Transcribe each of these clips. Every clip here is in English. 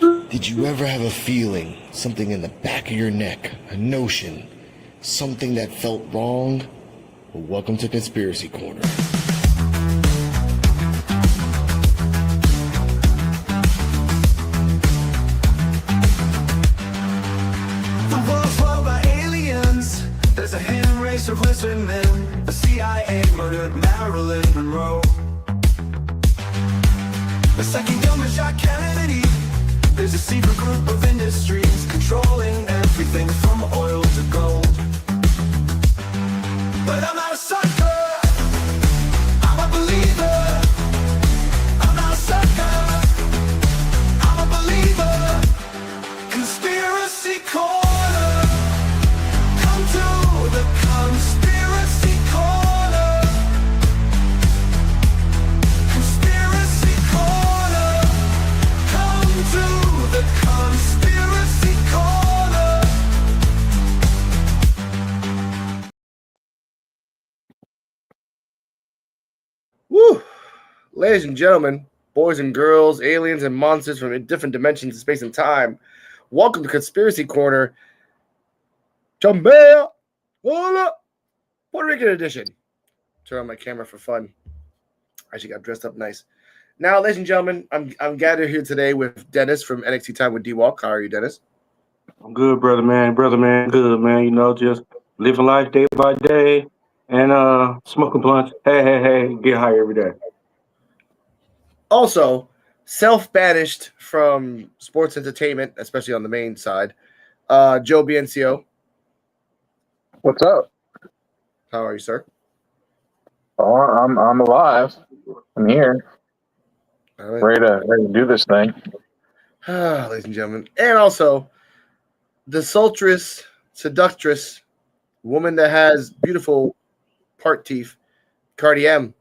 Did you ever have a feeling, something in the back of your neck, a notion, something that felt wrong? Well, welcome to Conspiracy Corner. The world's ruled by aliens. There's a hidden race of lizard men. The CIA murdered Marilyn Monroe. The second gunman shot Kennedy. There's a secret group of industries controlling everything from oil to gold. But I'm not a sucker, I'm a believer. I'm not a sucker, I'm a believer. Conspiracy Corner. Come to the Conspiracy Corner. Conspiracy Corner. Come to the Conspiracy Corner. Woo! Ladies and gentlemen, boys and girls, aliens and monsters from different dimensions of space and time, welcome to Conspiracy Corner. Chambea! Hola! Puerto Rican edition. Turn on my camera for fun. I actually got dressed up nice. Now, ladies and gentlemen, I'm gathered here today with Dennis from NXT Time with D-Walk. How are you, Dennis? I'm good, brother man, good man. You know, just living life day by day and smoking blunts. Hey, get high every day. Also, self-banished from sports entertainment, especially on the main side, Joe Biencio. What's up? How are you, sir? Oh, I'm alive. I'm here, All right. ready to do this thing. Ladies and gentlemen. And also, the sultrous, seductress woman that has beautiful part teeth, Cardi M.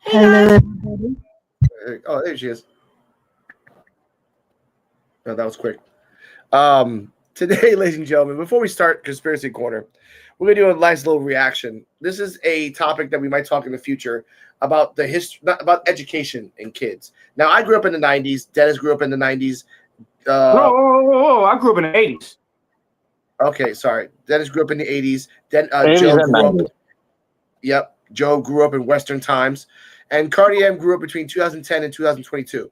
Hello. Oh, there she is. No, that was quick. Today, ladies and gentlemen, before we start Conspiracy Corner, we're going to do a nice little reaction. This is a topic that we might talk in the future about the history, about education in kids. Now, I grew up in the 90s. Dennis grew up in the 90s. Whoa, I grew up in the 80s. Okay, sorry. Dennis grew up in the 80s. Then 80s Joe and grew up. 90s. Yep, Joe grew up in Western times, and Cardi M grew up between 2010 and 2022,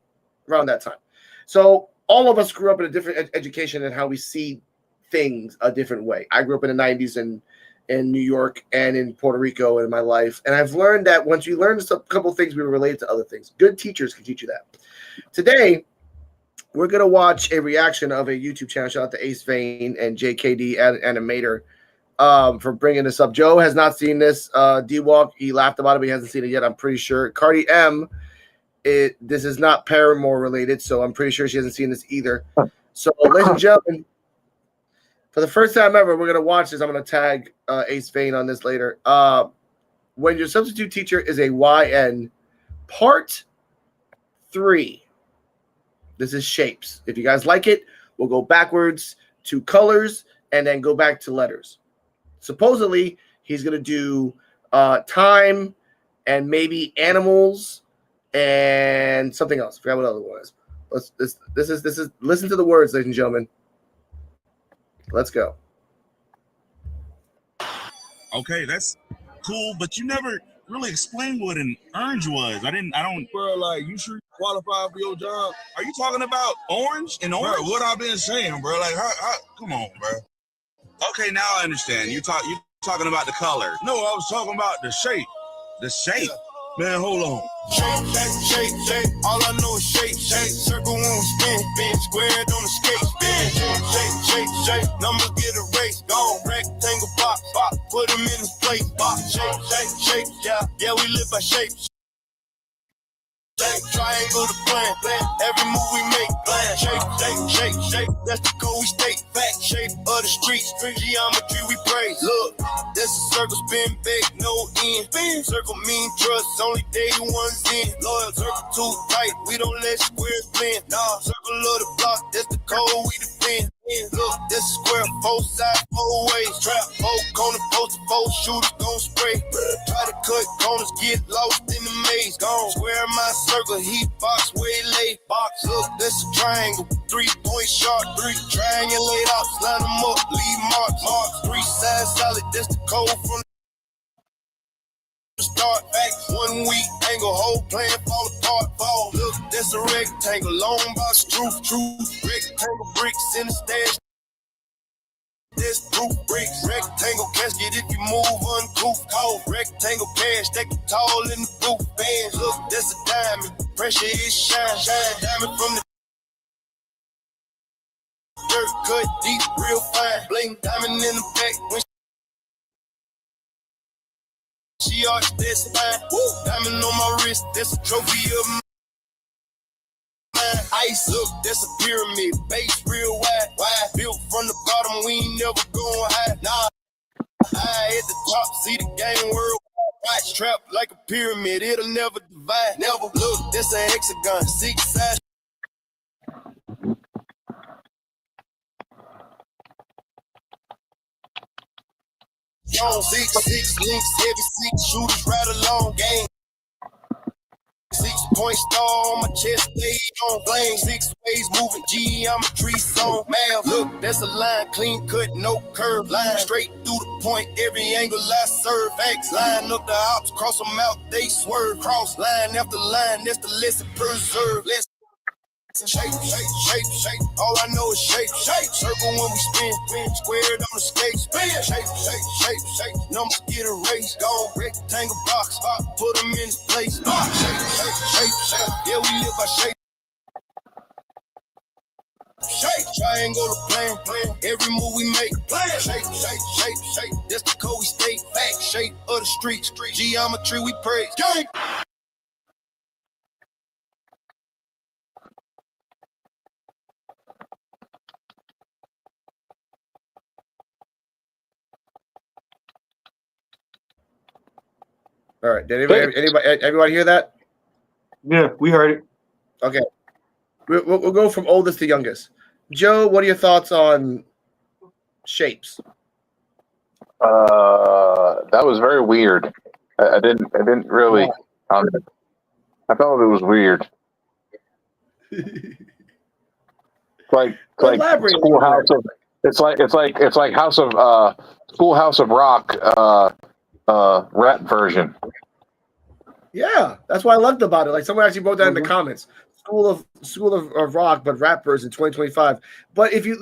around that time. So all of us grew up in a different education and how we see things a different way. I grew up in the 90s in New York and in Puerto Rico in my life, and I've learned that once you learn a couple of things, we relate to other things. Good teachers can teach you that. Today, we're going to watch a reaction of a YouTube channel. Shout out to Ace Vane and JKD Animator for bringing this up. Joe has not seen this. D-Walk, he laughed about it, but he hasn't seen it yet, I'm pretty sure. Cardi M, this is not Paramore related, so I'm pretty sure she hasn't seen this either. So, ladies and gentlemen, for the first time ever, we're going to watch this. I'm going to tag Ace Vane on this later. When your substitute teacher is a YN, part 3. This is shapes. If you guys like it, we'll go backwards to colors and then go back to letters. Supposedly, he's going to do time and maybe animals and something else. I forgot what other one is. This is listen to the words, ladies and gentlemen. Let's go. Okay, that's cool, but you never really explained what an orange was. I don't. Bro, like, you sure you qualified for your job? Are you talking about orange and orange? Bro, what I've been saying, bro, like, how come on, bro. Okay, now I understand. You talking about the color. No, I was talking about the shape. The shape. Man, hold on. Shape. All I know is shape. Circle when we spin. Squared on the skate. Shape. Numbers get erased. Gone. Rectangle box. Put them in the place. Shape. Yeah, we live by shapes. Triangle the plan. Every move we make. Shape. That's the code we state. Fact shape of the streets. Geometry we praise. Look, this is circle spin big, no end. Circle mean trust, only day one's in. Loyal circle too tight, we don't let squares blend. Nah, circle of the block, that's the code we defend. Look, this is square, both sides, both ways. Trap, both corner, post, both shooters gon' spray. Try to cut corners, get lost in the maze. Gone, square my circle, heat box, way late. marks. Look, that's a triangle. 3-point shot, 3 triangulate outs. Line them up, leave marks. Marks, 3 sides solid. That's the code from the start. Back 1 week, angle, whole plan fall apart. Fall. Look, that's a rectangle. Long box, truth. Rectangle bricks in the stash. This roof bricks, rectangle casket if you move uncouth. Cold rectangle cash, stack it tall in the roof. Bands, look, that's a diamond. Pressure is shine. Diamond from the dirt, cut deep, real fine. Bling diamond in the back when she arched that spine. Diamond on my wrist, that's a trophy of mine. Ice, look, that's a pyramid. Base real wide. Built from the bottom, we ain't never going high. Nah, high at the top, see the game world. Watch trapped like a pyramid, it'll never divide. Never look, that's a hexagon, 6 sides. Young 6 links, heavy 6 shooters right along game. 6-point star on my chest, stay on flame. 6 ways moving, geometry song. Math, look, that's a line, clean cut, no curve. Line straight through the point, every angle I serve. X line up the ops, cross them out, they swerve. Cross line after line, that's the lesson preserved. Let's shape. All I know is shape. Circle when we spin. Squared on the skate. Spin. Shape. Numbers get erased. Go rectangle box. Put them in place. Shape. Yeah, we live by shape. Shape. Triangle the plan. Every move we make. Plan. Shape. That's the code we stay. Fact. Shape of the street. Geometry we praise. Gang. All right. Did everybody hear that? Yeah, we heard it. Okay. We'll go from oldest to youngest. Joe, what are your thoughts on shapes? That was very weird. I didn't really. I thought it was weird. like Elaborate. Schoolhouse of. It's like Schoolhouse of Rock. Rap version. Yeah, that's what I loved about it. Like someone actually wrote that in the comments. School of Rock, but rap version 2025. But if you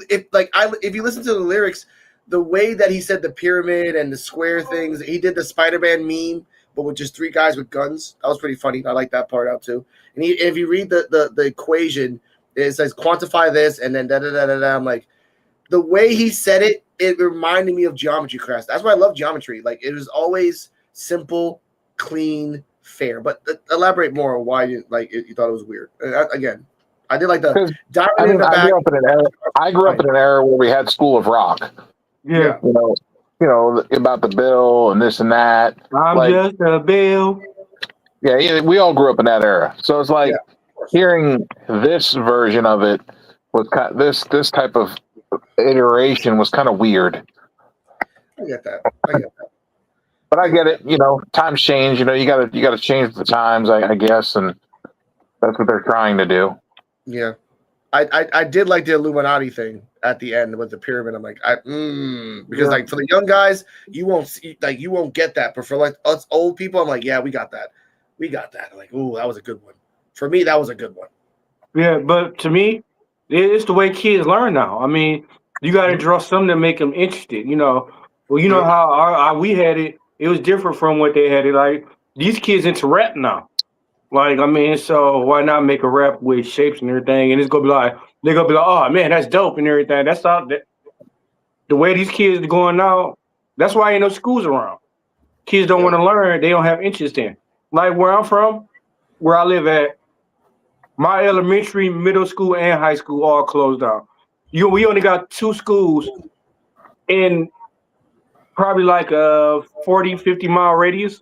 listen to the lyrics, the way that he said the pyramid and the square things, he did the Spider-Man meme, but with just 3 guys with guns. That was pretty funny. I like that part out too. And if you read the equation, it says quantify this and then da da da da da. I'm like, the way he said it, it reminded me of geometry class. That's why I love geometry. Like it was always simple, clean, fair. But elaborate more on why you thought it was weird. Again, I did like the diamond in the back. I grew up in an era where we had School of Rock. Yeah. You know about the bill and this and that. I'm just a bill. Yeah, we all grew up in that era. So it's like hearing this version of it was this type of iteration was kind of weird. I get that. But I get it. Times change. You gotta change the times, I guess, and that's what they're trying to do. Yeah, I did like the Illuminati thing at the end with the pyramid. I'm like, because like for the young guys, you won't get that. But for like us old people, I'm like, yeah, we got that. I'm like, ooh, that was a good one. For me, that was a good one. Yeah, but to me, it's the way kids learn now. I mean, you got to draw something to make them interested. Well, how we had it. It was different from what they had it. Like these kids into rap now. Like, I mean, so why not make a rap with shapes and everything? And it's gonna be like they're gonna be like, oh man, that's dope and everything. That's all. The way these kids are going now. That's why ain't no schools around. Kids don't want to learn. They don't have interest in. Like where I'm from, where I live at. My elementary, middle school, and high school all closed down. We only got 2 schools in probably like a 40, 50-mile radius.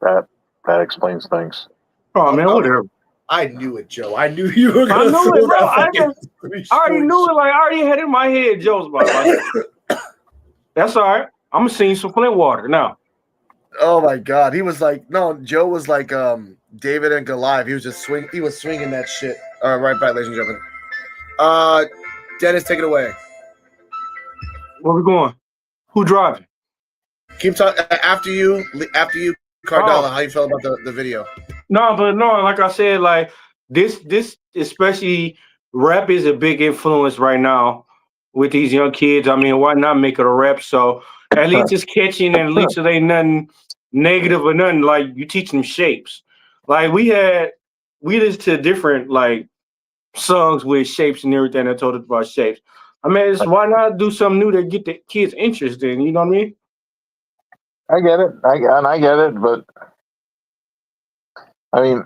That explains things. Oh, man, whatever. I knew it, Joe. I knew you were going to know it, bro. I already knew it. Like, I already had it in my head, Joe's about it. That's all right. I'm going to sing some Flint water now. Oh, my God. He was like, no, Joe was like, David and Goliath. He was just swing. He was swinging that shit. All right, right back, ladies and gentlemen. Dennis, take it away. Where we going? Who driving? Keep talking after you. After you, Cardella. How you feel about the video? No, like I said, like this especially rap is a big influence right now with these young kids. I mean, why not make it a rap? So at least it's catching, and at least it ain't nothing negative or nothing. Like you teach them shapes. Like we listened to different like songs with shapes and everything that told us about shapes. I mean, why not do something new to get the kids interested? You know what I mean? I get it. I get it, but I mean,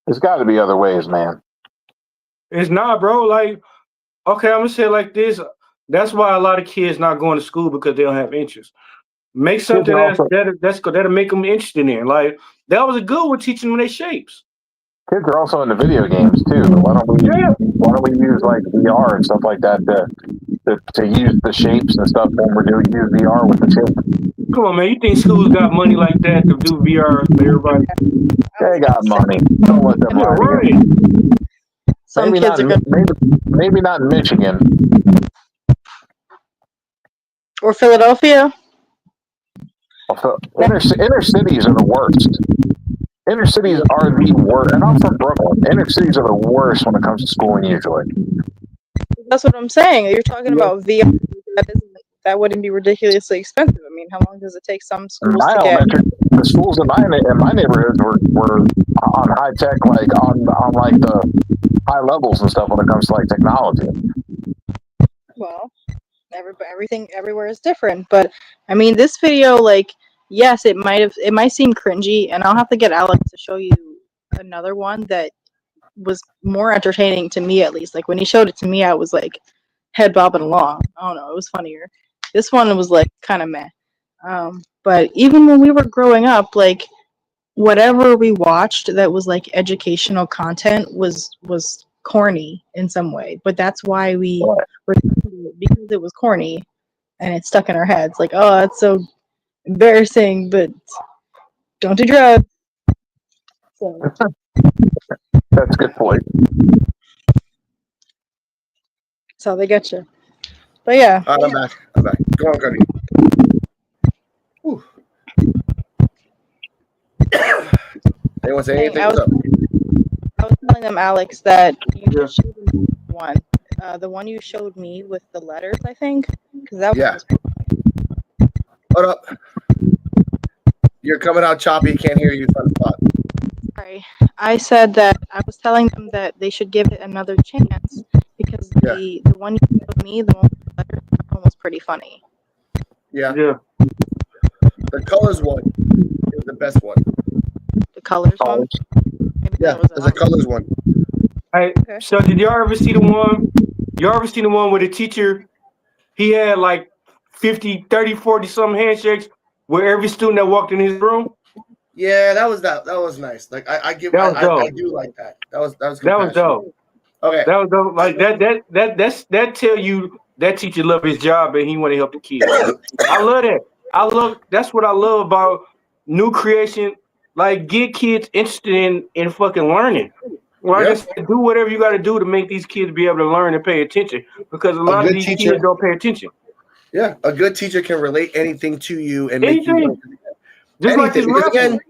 there's got to be other ways, man. It's not, bro. Like, okay, I'm gonna say it like this. That's why a lot of kids not going to school because they don't have interest. Make something that'll make them interested in. Like that was a good one teaching them their shapes. Kids are also into video games too. Why don't we use like VR and stuff like that to use the shapes and stuff when we're doing use VR with the shapes? Come on, man. You think schools got money like that to do VR for everybody? They got money. Don't let them lie to you. Some kids are maybe not in Michigan. Or Philadelphia. Inner cities are the worst. Inner cities are the worst. And I'm from Brooklyn. Inner cities are the worst when it comes to schooling usually. That's what I'm saying. You're talking about VR. That wouldn't be ridiculously expensive. I mean, how long does it take some schools to get? The schools in my neighborhoods were on high tech, like on like the high levels and stuff when it comes to like technology. Well, everything everywhere is different, but I mean, this video, like, yes, it might seem cringy, and I'll have to get Alex to show you another one that was more entertaining to me, at least. Like when he showed it to me, I was like head bobbing along. I don't know, it was funnier. This one was like kind of meh. But even when we were growing up, like whatever we watched that was like educational content was corny in some way. But that's why we were, because it was corny and it stuck in our heads. Like, oh, that's so embarrassing, but don't do drugs. So. That's a good point. That's how they get you. But yeah. I'm back. Go on, Cody. Anyone say anything? I was telling them, Alex, that you should show them one. The one you showed me with the letters, I think. Because that was Hold up. You're coming out choppy. Can't hear you. Sorry. I said that I was telling them that they should give it another chance because the one you showed me, the one with the letters, that one was pretty funny. Yeah. The colors one is the best one. The colors one? Maybe there's a colors one. Hey, so did y'all ever see the one? Y'all ever seen the one where the teacher, he had like 50, 30, 40 some handshakes with every student that walked in his room? Yeah, that was nice. Like I do like that. That was dope. Okay. That was dope. Like that tell you that teacher loved his job and he want to help the kids. I love that. That's what I love about new creation. Like get kids interested in fucking learning. Like I said, do whatever you got to do to make these kids be able to learn and pay attention because a lot of these kids don't pay attention. Yeah, a good teacher can relate anything to you and make you learn. Just like this because again,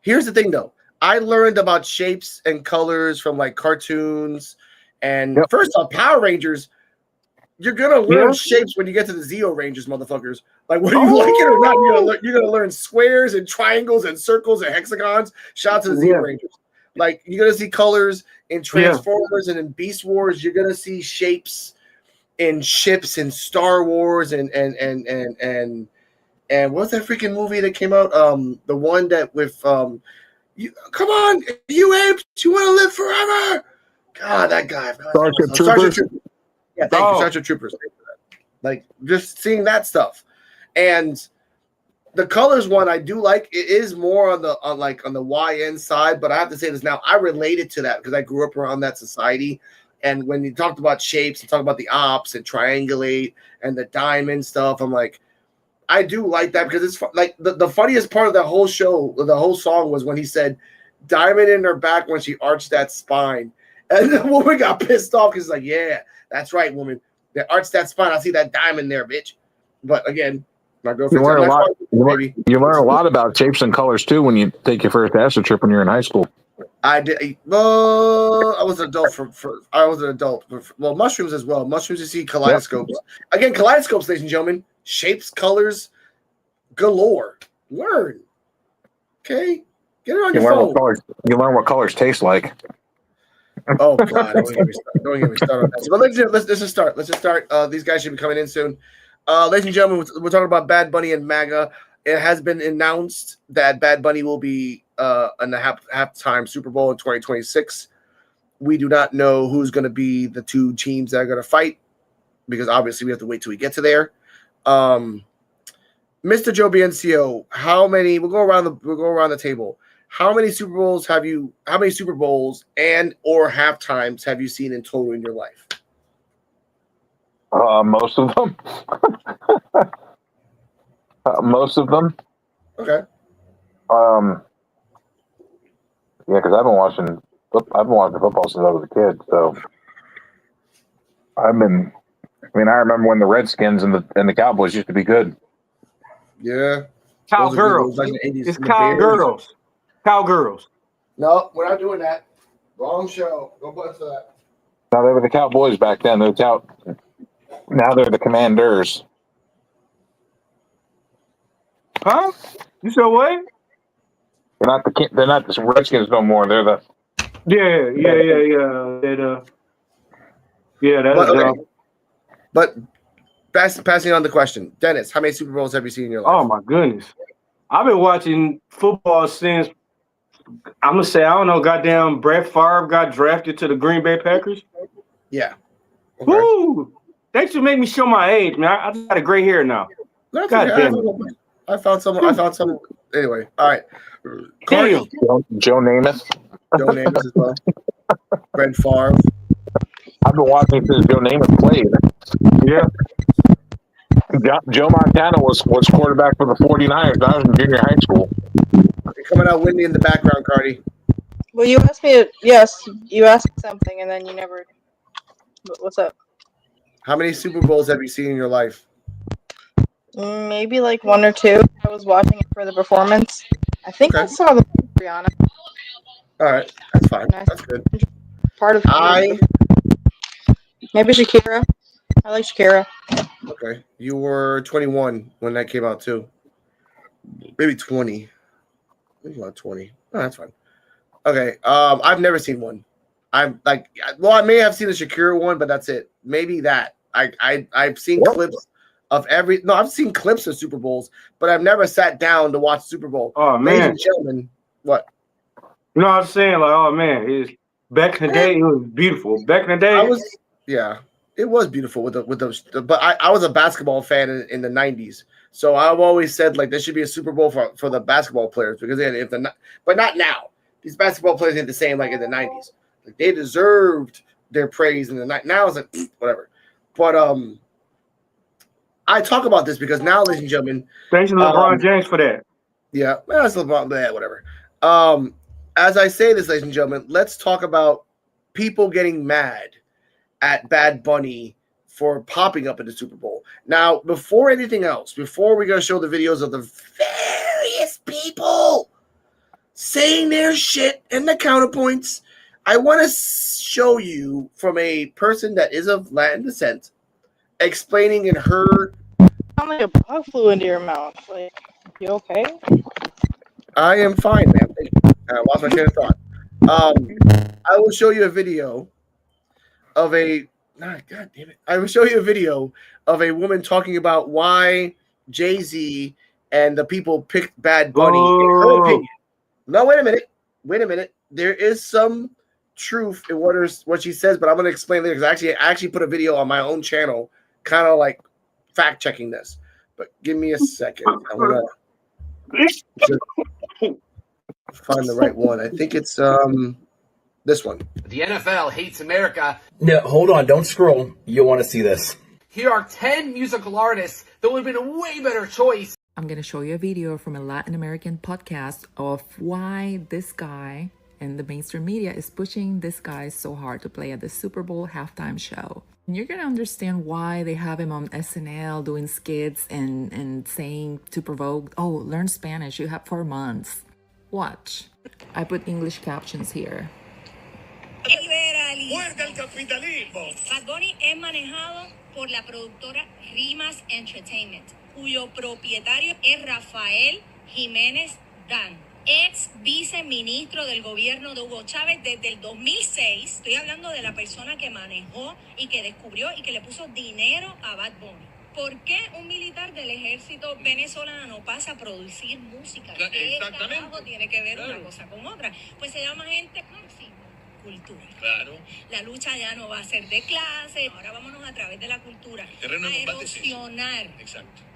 here's the thing though. I learned about shapes and colors from like cartoons and first off, Power Rangers. You're gonna learn shapes when you get to the Zeo Rangers, motherfuckers. Like whether you like it or not, you're gonna learn squares and triangles and circles and hexagons. Shout out to the Zeo Rangers. Like you're gonna see colors in Transformers and in Beast Wars. You're gonna see shapes in ships in Star Wars and what's that freaking movie that came out? The one that with you come on, you apes, you want to live forever? God, that guy. Starship Troopers. Yeah, thank you, Starship Troopers. Like just seeing that stuff, and the colors one I do like. It is more on the YN side, but I have to say this now. I related to that because I grew up around that society. And when you talked about shapes and talk about the ops and triangulate and the diamond stuff, I'm like, I do like that because it's like the funniest part of the whole show, the whole song was when he said, "Diamond in her back when she arched that spine," and the woman got pissed off because like, "Yeah, that's right, woman. They arched that spine. I see that diamond there, bitch." But again, my girlfriend. You learn a lot. Baby. You learn a lot about shapes and colors too when you take your first acid trip when you're in high school. I did. Well, I was an adult I was an adult. Well, mushrooms as well. Mushrooms, you see kaleidoscopes. Yep. Again, kaleidoscopes, ladies and gentlemen. Shapes, colors, galore. Learn. Okay, get it on your phone. You learn what colors taste like. Oh God! Don't get me started on that. But let's just start. Let's just start. These guys should be coming in soon. Ladies and gentlemen, we're talking about Bad Bunny and Maga. It has been announced that Bad Bunny will be in the halftime Super Bowl in 2026. We do not know who's going to be the two teams that are going to fight because obviously we have to wait till we get to there. Mr. Joe Biencio, how many? We'll go around the table. How many Super Bowls and or halftimes have you seen in total in your life? Most of them. Most of them. Okay. Yeah, because I've been watching football since I was a kid. So I remember when the Redskins and the Cowboys used to be good. Yeah. Cowgirls. It's cowgirls. Cowgirls. No, we're not doing that. Wrong show. Go back to that. No, they were the Cowboys back then. Now they're the Commanders. Huh? You said what? They're not the Redskins no more. They're the. Yeah. But passing on the question, Dennis, how many Super Bowls have you seen in your life? Oh my goodness, I've been watching football since I'm gonna say I don't know. Goddamn, Brett Favre got drafted to the Green Bay Packers. Yeah. Okay. Woo! They should make me show my age, man. I just got a gray hair now. God damn it. I found some. Anyway, all right. Joe Namath. Joe Namath as well. Brett Favre. I've been watching since Joe Namath played. Yeah. Joe Montana was quarterback for the 49ers when I was in junior high school. You're coming out windy in the background, Cardi. Well, you asked me. Yes, you asked something, and then you never. What's up? How many Super Bowls have you seen in your life? Maybe like one or two. I was watching it for the performance. I think I saw the Rihanna. All right, that's fine. That's good. Part of maybe Shakira. I like Shakira. Okay, you were 21 when that came out too. Maybe 20. Maybe about 20. Oh, that's fine. Okay. I've never seen one. I'm like, well, I may have seen the Shakira one, but that's it. Maybe that. I've seen clips of I've seen clips of Super Bowls, but I've never sat down to watch Super Bowl. Oh man, ladies and gentlemen, what? You know what I'm saying? Like, oh man, back in the day, it was beautiful. Back in the day, it was beautiful with those. But I was a basketball fan in the 90s, so I've always said like there should be a Super Bowl for the basketball players because but not now. These basketball players ain't the same like in the 90s. Like they deserved their praise in the night. Now it's like whatever. But I talk about this because now, ladies and gentlemen, thanks to LeBron James for that. Yeah, that's LeBron. Whatever. As I say this, ladies and gentlemen, let's talk about people getting mad at Bad Bunny for popping up in the Super Bowl. Now, before anything else, before we're going to show the videos of the various people saying their shit and the counterpoints, I want to show you from a person that is of Latin descent explaining in her. Sound like a bug flew into your mouth. Like, you okay? I am fine, ma'am. I lost my train of thought. I will show you a video of God damn it. I will show you a video of a woman talking about why Jay-Z and the people picked Bad Bunny in her opinion. No, wait a minute. There is some truth in what she says, but I'm going to explain later because I actually put a video on my own channel kind of like fact checking this. But give me a second. I'm going to find the right one. I think it's this one. The NFL hates America. No, hold on. Don't scroll. You'll want to see this. Here are 10 musical artists that would have been a way better choice. I'm going to show you a video from a Latin American podcast of why this guy and the mainstream media is pushing this guy so hard to play at the Super Bowl halftime show. And you're going to understand why they have him on SNL doing skits and saying to provoke, oh, learn Spanish, you have 4 months. Watch. I put English captions here. Muerde el capitalismo. Bad Bunny es manejado por la productora Rimas Entertainment, cuyo propietario es Rafael Jiménez Dan, ex viceministro del gobierno de Hugo Chávez desde el 2006. Estoy hablando de la persona que manejó y que descubrió y que le puso dinero a Bad Bunny. ¿Por qué un militar del ejército venezolano pasa a producir música? ¿Qué carajo tiene que ver una cosa con otra? Pues se llama gente cultura. Claro. La lucha ya no va a ser de clase. Ahora vámonos a través de la cultura a erosionar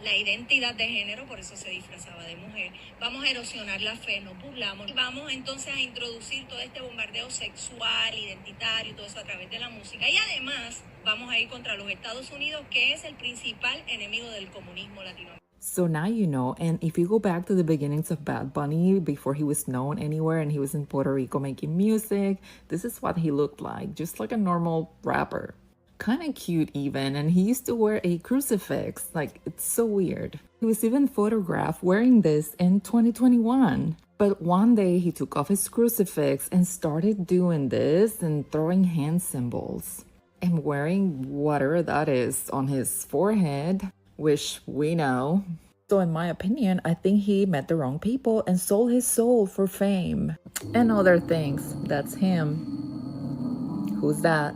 la identidad de género, por eso se disfrazaba de mujer. Vamos a erosionar la fe, nos burlamos. Vamos entonces a introducir todo este bombardeo sexual, identitario y todo eso a través de la música. Y además vamos a ir contra los Estados Unidos, que es el principal enemigo del comunismo latinoamericano. So now you know, and if you go back to the beginnings of Bad Bunny, before he was known anywhere and he was in Puerto Rico making music, this is what he looked like, just like a normal rapper. Kind of cute even, and he used to wear a crucifix, like it's so weird. He was even photographed wearing this in 2021. But one day he took off his crucifix and started doing this and throwing hand symbols and wearing whatever that is on his forehead, which we know. So in my opinion, I think he met the wrong people and sold his soul for fame and other things. That's him. Who's that?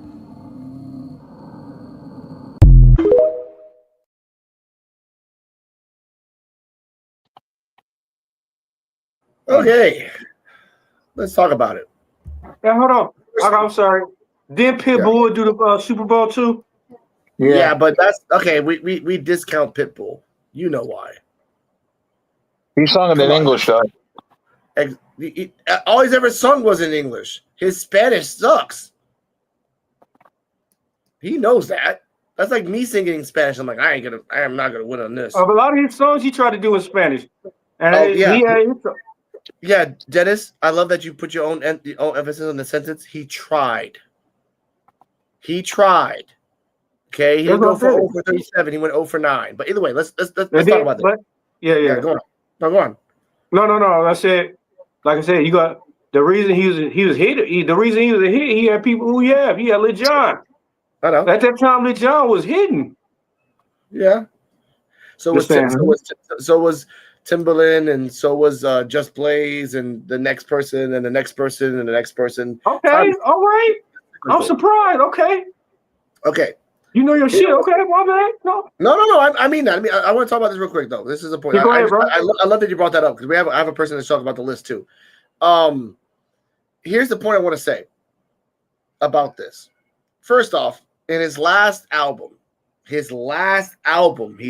Okay, let's talk about it. Yeah, hold on. I'm sorry. Didn't Pitbull do the Super Bowl too? Yeah, but that's okay. We discount Pitbull. You know why? He sung it in English, though. All he's ever sung was in English. His Spanish sucks. He knows that. That's like me singing in Spanish. I'm like, I am not gonna win on this. A lot of his songs he tried to do in Spanish. And yeah, Dennis, I love that you put your own emphasis on the sentence. He tried. He tried. Okay, he didn't go for 0 for 37. He went 0 for 9. But either way, let's talk about that. Yeah. Go on. No, go on. No. I said, like I said, you got the reason he was hit. The reason he was a hit, he had people who he had Lil Jon. I know. At that time, Lil Jon was hidden. Yeah. So was Timbaland, and so was Just Blaze, and the next person, and the next person, and the next person. Okay, all right. I'm surprised. Okay. You know your shit. Okay, my bad. No. I mean that. I want to talk about this real quick though. This is a point. Go ahead, bro. I love that you brought that up because I have a person that's talking about the list too. Here's the point I want to say about this. First off, in his last album, he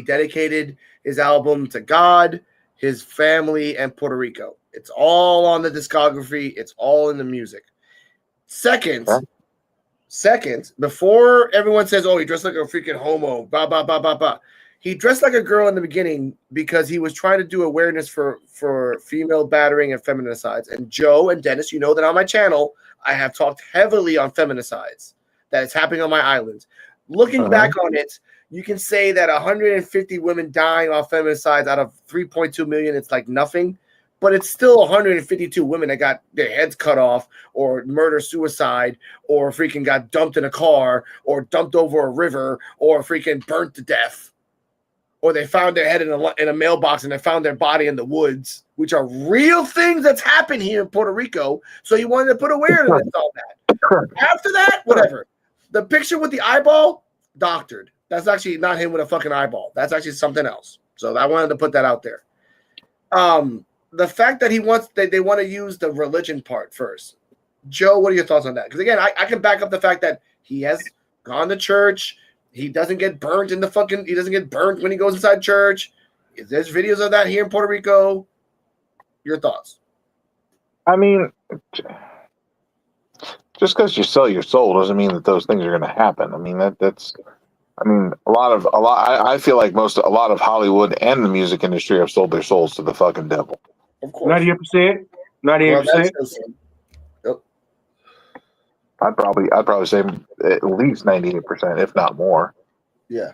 dedicated his album to God, his family, and Puerto Rico. It's all on the discography. It's all in the music. Second, before everyone says, oh, he dressed like a freaking homo, blah, blah, blah, blah, blah. He dressed like a girl in the beginning because he was trying to do awareness for female battering and feminicides. And Joe and Dennis, you know that on my channel, I have talked heavily on feminicides that is happening on my island. Looking back on it, you can say that 150 women dying off feminicides out of 3.2 million, it's like nothing. But it's still 152 women that got their heads cut off or murder-suicide or freaking got dumped in a car or dumped over a river or freaking burnt to death. Or they found their head in a mailbox and they found their body in the woods, which are real things that's happened here in Puerto Rico. So he wanted to put awareness on that. After that, whatever. The picture with the eyeball, doctored. That's actually not him with a fucking eyeball. That's actually something else. So I wanted to put that out there. The fact that they want to use the religion part first. Joe, what are your thoughts on that? Because again, I can back up the fact that he has gone to church. He doesn't get burnt he doesn't get burnt when he goes inside church. There's videos of that here in Puerto Rico. Your thoughts? I mean, just because you sell your soul doesn't mean that those things are going to happen. I mean, that's I mean, I feel like a lot of Hollywood and the music industry have sold their souls to the fucking devil. Of course. 98%. 98%. Yep. I'd probably say at least 98%, if not more. Yeah.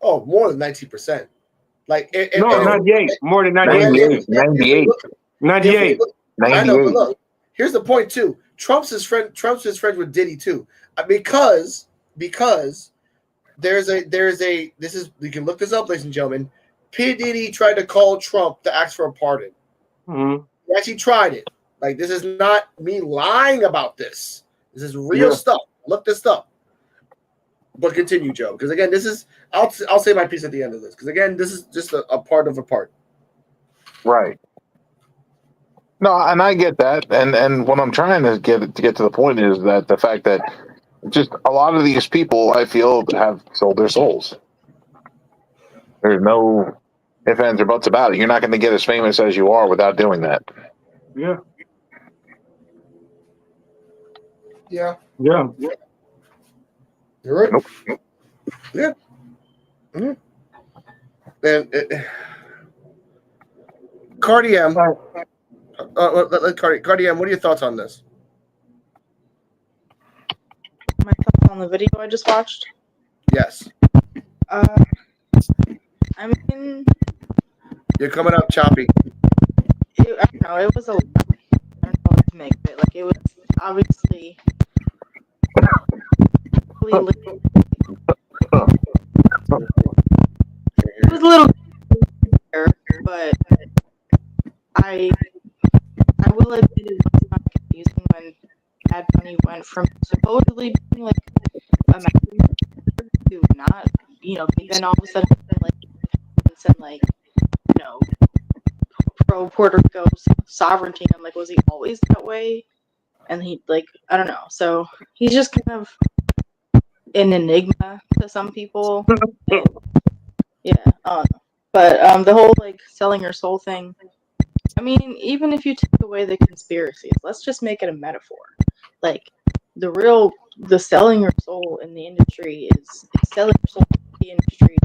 Oh, more than 90%. Like No, 98. More than 98. 98. 98. I know, but look, here's the point too. Trump's his friend with Diddy too, because there's a this is, you can look this up, ladies and gentlemen. P. Diddy tried to call Trump to ask for a pardon. Mm-hmm. He actually tried it. Like, this is not me lying about this. This is real stuff. Look this up. But continue, Joe, because again, this is I'll say my piece at the end of this, because again, this is just a part of a part. Right. No, and I get that, and what I'm trying to get to the point is that the fact that just a lot of these people, I feel, have sold their souls. There's no ifs, ands, or buts about it. You're not going to get as famous as you are without doing that. Yeah. Yeah. Yeah. You're right. Nope. Yeah. Mm-hmm. And Cardi M. Cardi M, what are your thoughts on this? My thoughts on the video I just watched? Yes. I mean, you're coming up choppy. I don't know. It was a. I don't know what to make of it. Like, it was obviously. It was a little, but I will admit it was kind of confusing when Bad Bunny went from supposedly being like a to not, then all of a sudden like and like, pro Puerto Rico sovereignty. I'm like, was he always that way? And he, like, I don't know. So he's just kind of an enigma to some people. Yeah, I don't know. But the whole like selling your soul thing. I mean, even if you take away the conspiracies, let's just make it a metaphor. Like, the selling your soul in the industry is selling your soul in the industry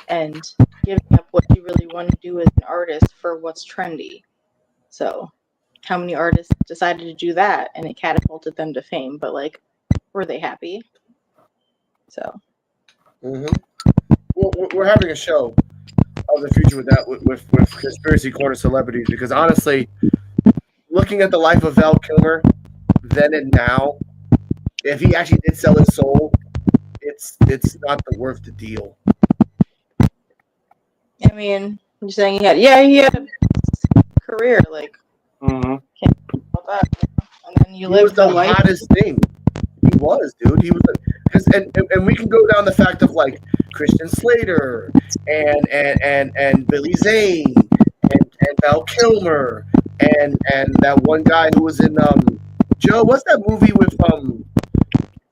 and giving up what you really want to do as an artist for what's trendy. So, how many artists decided to do that and it catapulted them to fame? But like, were they happy? So. Mm-hmm. Well, we're having a show of the future with that, with conspiracy corner celebrities, because honestly, looking at the life of Val Kilmer then and now, if he actually did sell his soul, it's not worth the deal. I mean, you're saying he had a career, like, mm-hmm. Can't about that, and then you he live was the life. hottest thing. He was, dude. He was, and we can go down the fact of like Christian Slater and Billy Zane and Val Kilmer and that one guy who was in Joe. What's that movie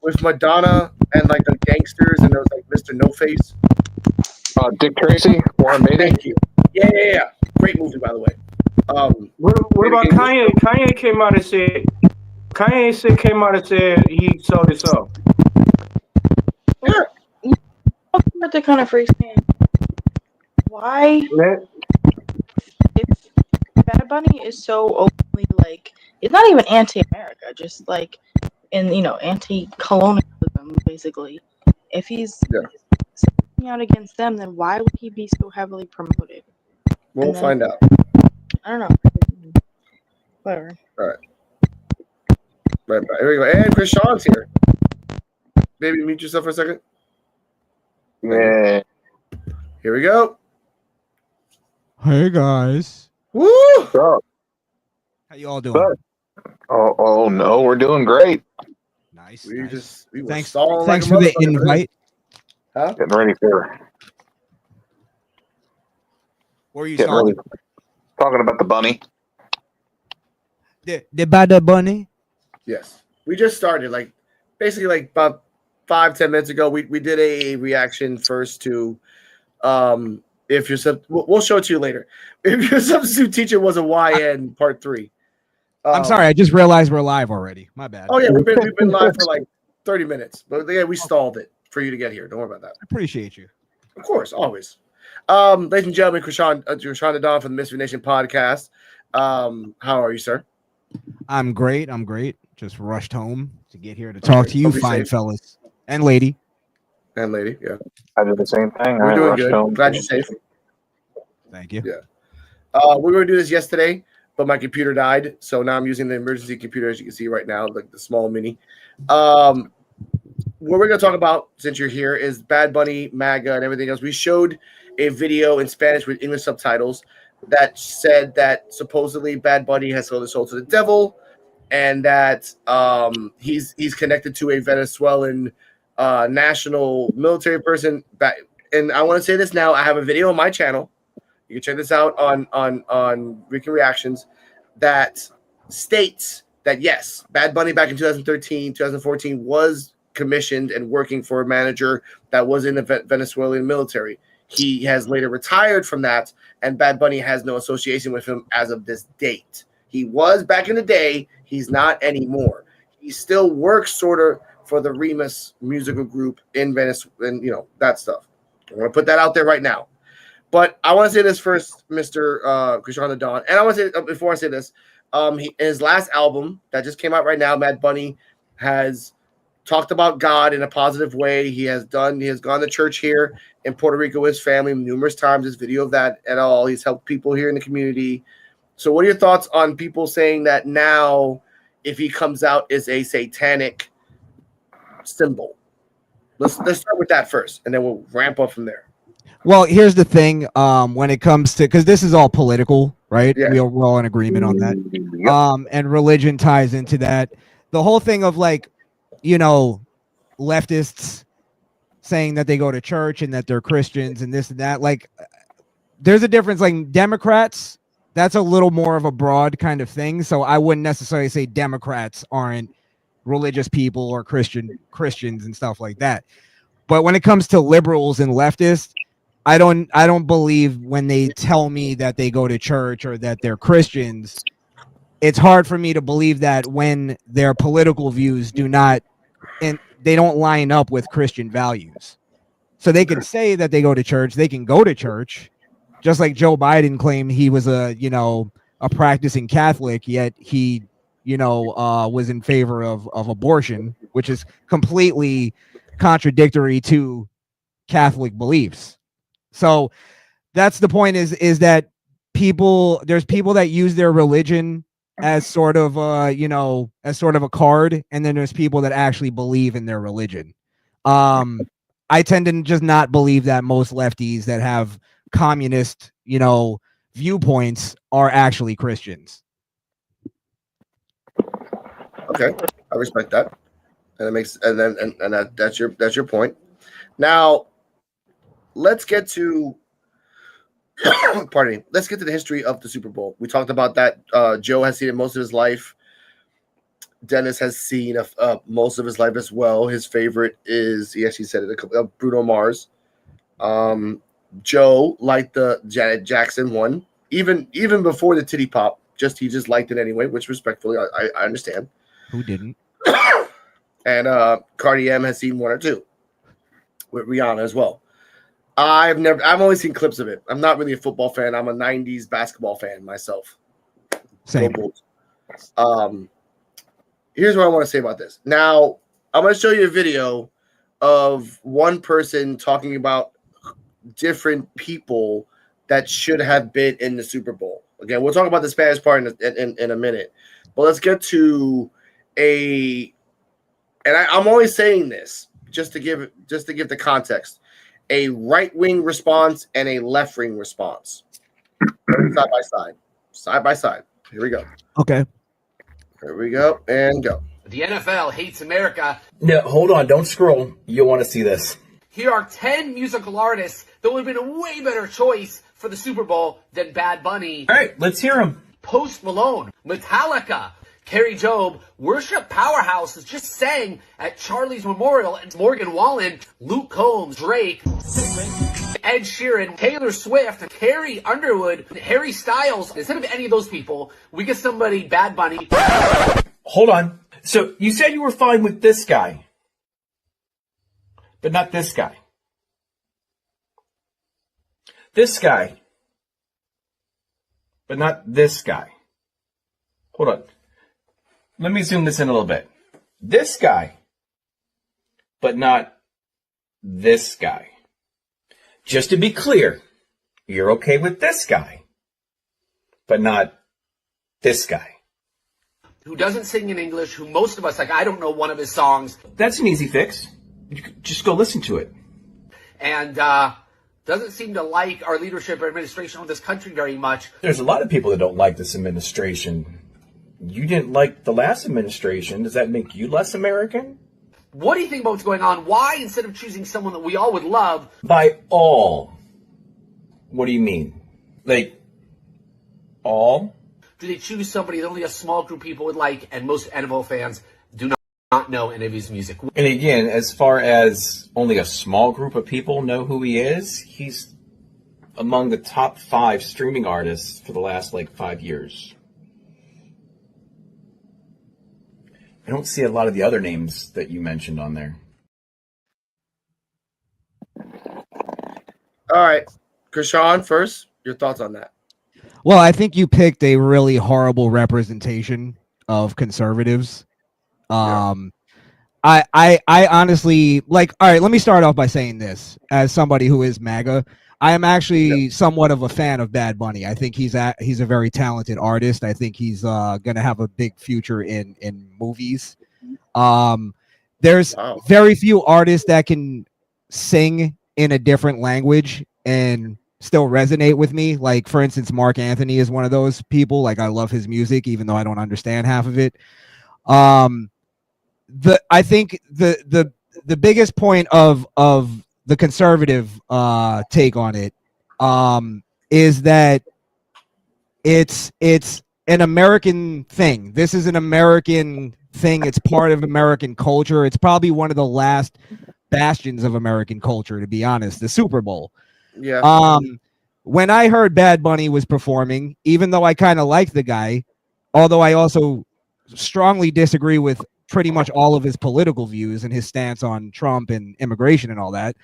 with Madonna and like the gangsters and there was like Mr. No Face? Dick Tracy, Warren Beatty. Thank you. Yeah. Great movie, by the way. What about Kanye? Kanye came out and said he sold his soul. Yeah. That kind of freaks me. Why? If Bad Bunny is so openly like, it's not even anti-America, just like anti-colonialism, basically. If he's speaking out against them, then why would he be so heavily promoted? We'll find out. I don't know. Whatever. All right. Right. Here we go. And Chris Sean's here. Baby, mute yourself for a second. Yeah. Here we go. Hey guys. Woo! So, how you all doing? Oh no, we're doing great. Nice. We were Thanks stalling for like a the motherfucker. invite. Huh? Getting ready for. What are you talking about the bunny? The Bad Bunny? Yes. We just started, basically about 5-10 minutes ago. We did a reaction first to if your we'll show it to you later. If your substitute teacher was a YN part 3. I'm sorry, I just realized we're live already. My bad. Oh yeah, we've been live for like 30 minutes. But yeah, we stalled it for you to get here. Don't worry about that. I appreciate you. Of course, always. Ladies and gentlemen, Xristo the Don from the Mystery Nation podcast. How are you, sir? I'm great. Just rushed home to get here to talk to you, fine fellas and lady. And lady, yeah. I did the same thing. We're doing good. I'm glad you're safe. Thank you. Yeah. We were going to do this yesterday, but my computer died. So now I'm using the emergency computer, as you can see right now, like the small mini. What we're going to talk about, since you're here, is Bad Bunny, Maga, and everything else. We showed a video in Spanish with English subtitles that said that supposedly Bad Bunny has sold his soul to the devil, and that he's connected to a Venezuelan national military person. And I want to say this now. I have a video on my channel. You can check this out on Rico Reactions that states that yes, Bad Bunny back in 2013, 2014 was commissioned and working for a manager that was in the Venezuelan military. He has later retired from that, and Bad Bunny has no association with him as of this date. He was back in the day. He's not anymore. He still works sort of for the Rimas musical group in Venezuela, and that stuff. I want to put that out there right now. But I want to say this first, Mr. Xristo the Don. And I want to say, before I say this, his last album that just came out right now, Bad Bunny has talked about God in a positive way. He has gone to church here in Puerto Rico with his family numerous times. There's video of that at all. He's helped people here in the community. So what are your thoughts on people saying that now, if he comes out, is a satanic symbol? Let's start with that first, and then we'll ramp up from there. Well, here's the thing. When it comes to, because this is all political, right? Yeah. We're all in agreement on that. And religion ties into that. The whole thing of leftists saying that they go to church and that they're Christians and this and that. Like, there's a difference. Like Democrats, that's a little more of a broad kind of thing. So I wouldn't necessarily say Democrats aren't religious people or Christians and stuff like that. But when it comes to liberals and leftists, I don't believe when they tell me that they go to church or that they're Christians. It's hard for me to believe that when their political views do not, and they don't line up with Christian values. So they can say that they go to church, they can go to church, just like Joe Biden claimed he was a practicing Catholic, yet he, was in favor of abortion, which is completely contradictory to Catholic beliefs. So that's the point is that there's people that use their religion as sort of as sort of a card, and then there's people that actually believe in their religion. I tend to just not believe that most lefties that have communist viewpoints are actually Christians. Okay, I respect that, and it makes that's your point. Now, let's get to let's get to the history of the Super Bowl. We talked about that. Joe has seen it most of his life. Dennis has seen most of his life as well. His favorite is, he actually said it, Bruno Mars. Joe liked the Janet Jackson one, even before the titty pop. He just liked it anyway, which respectfully I understand. Who didn't? And Cardi M has seen one or two with Rihanna as well. I've only seen clips of it. I'm not really a football fan. I'm a 90s basketball fan myself. Same. Here's what I want to say about this. Now, I'm going to show you a video of one person talking about different people that should have been in the Super Bowl. Again, we'll talk about the Spanish part in a minute. But let's get to I'm only saying this just to give the context. A right-wing response and a left-wing response. Side by side. Here we go. Okay. Here we go and go. The NFL hates America. No, hold on. Don't scroll. You'll want to see this. Here are 10 musical artists that would have been a way better choice for the Super Bowl than Bad Bunny. All right, let's hear them. Post Malone, Metallica, Carrie Job, worship powerhouses just sang at Charlie's Memorial, and Morgan Wallen, Luke Combs, Drake, Ed Sheeran, Taylor Swift, Carrie Underwood, Harry Styles. Instead of any of those people, we get somebody Bad Bunny. Hold on. So you said you were fine with this guy. but not this guy. This guy, but not this guy. Hold on. Let me zoom this in a little bit. This guy, but not this guy. Just to be clear, you're okay with this guy, but not this guy. Who doesn't sing in English, who most of us, like, I don't know one of his songs. That's an easy fix. You could just go listen to it. And doesn't seem to like our leadership or administration of this country very much. There's a lot of people that don't like this administration. You didn't like the last administration. Does that make you less American? What do you think about what's going on? Why, instead of choosing someone that we all would love... By all. What do you mean? Like, all? Do they choose somebody that only a small group of people would like, and most NFL fans do not know any of his music? And again, as far as only a small group of people know who he is, he's among the top 5 streaming artists for the last, 5 years. I don't see a lot of the other names that you mentioned on there. All right. Krishan, first, your thoughts on that? Well, I think you picked a really horrible representation of conservatives. I honestly, all right, let me start off by saying this. As somebody who is MAGA, I am actually somewhat of a fan of Bad Bunny. I think he's a very talented artist. I think he's going to have a big future in movies. There's very few artists that can sing in a different language and still resonate with me. Like, for instance, Mark Anthony is one of those people. Like, I love his music, even though I don't understand half of it. I think the biggest point of the conservative take on it is that it's an American thing. This is an American thing. It's part of American culture. It's probably one of the last bastions of American culture, to be honest. The Super Bowl. Yeah. When I heard Bad Bunny was performing, even though I kind of like the guy, although I also strongly disagree with pretty much all of his political views and his stance on Trump and immigration and all that,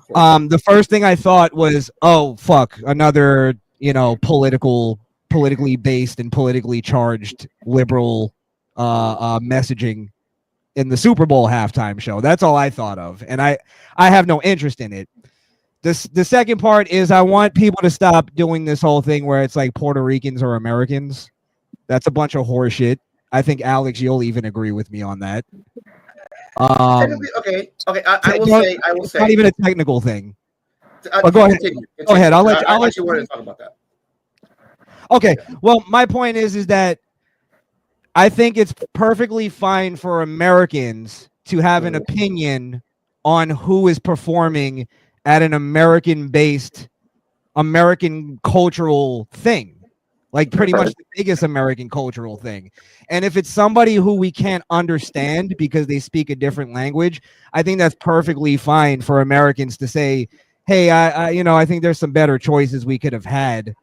the first thing I thought was, oh fuck, another politically based and politically charged liberal messaging in the Super Bowl halftime show. That's all I thought of, and I have no interest in it. The second part is I want people to stop doing this whole thing where it's like Puerto Ricans or Americans. That's a bunch of horseshit. I think Alex, you'll even agree with me on that. Okay. I will say. It's not even a technical thing. But go ahead. Continue. Go ahead. I'll let you you want to talk about that. Okay. Well, my point is that I think it's perfectly fine for Americans to have an opinion on who is performing at an American-based, American cultural thing, like pretty much the biggest American cultural thing. And if it's somebody who we can't understand because they speak a different language, I think that's perfectly fine for Americans to say, hey, I think there's some better choices we could have had.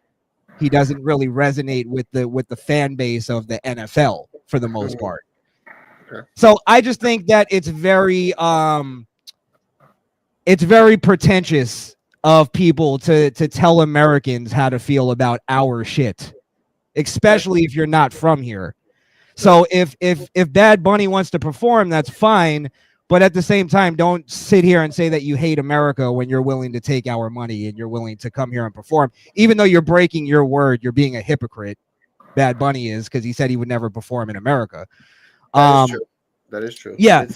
He doesn't really resonate with the fan base of the NFL for the most part. Okay. So I just think that it's very pretentious of people to tell Americans how to feel about our shit, especially if you're not from here. So if Bad Bunny wants to perform, that's fine. But at the same time, don't sit here and say that you hate America when you're willing to take our money and you're willing to come here and perform. Even though you're breaking your word, you're being a hypocrite. Bad Bunny is, because he said he would never perform in America. That is true. That is true. Yeah.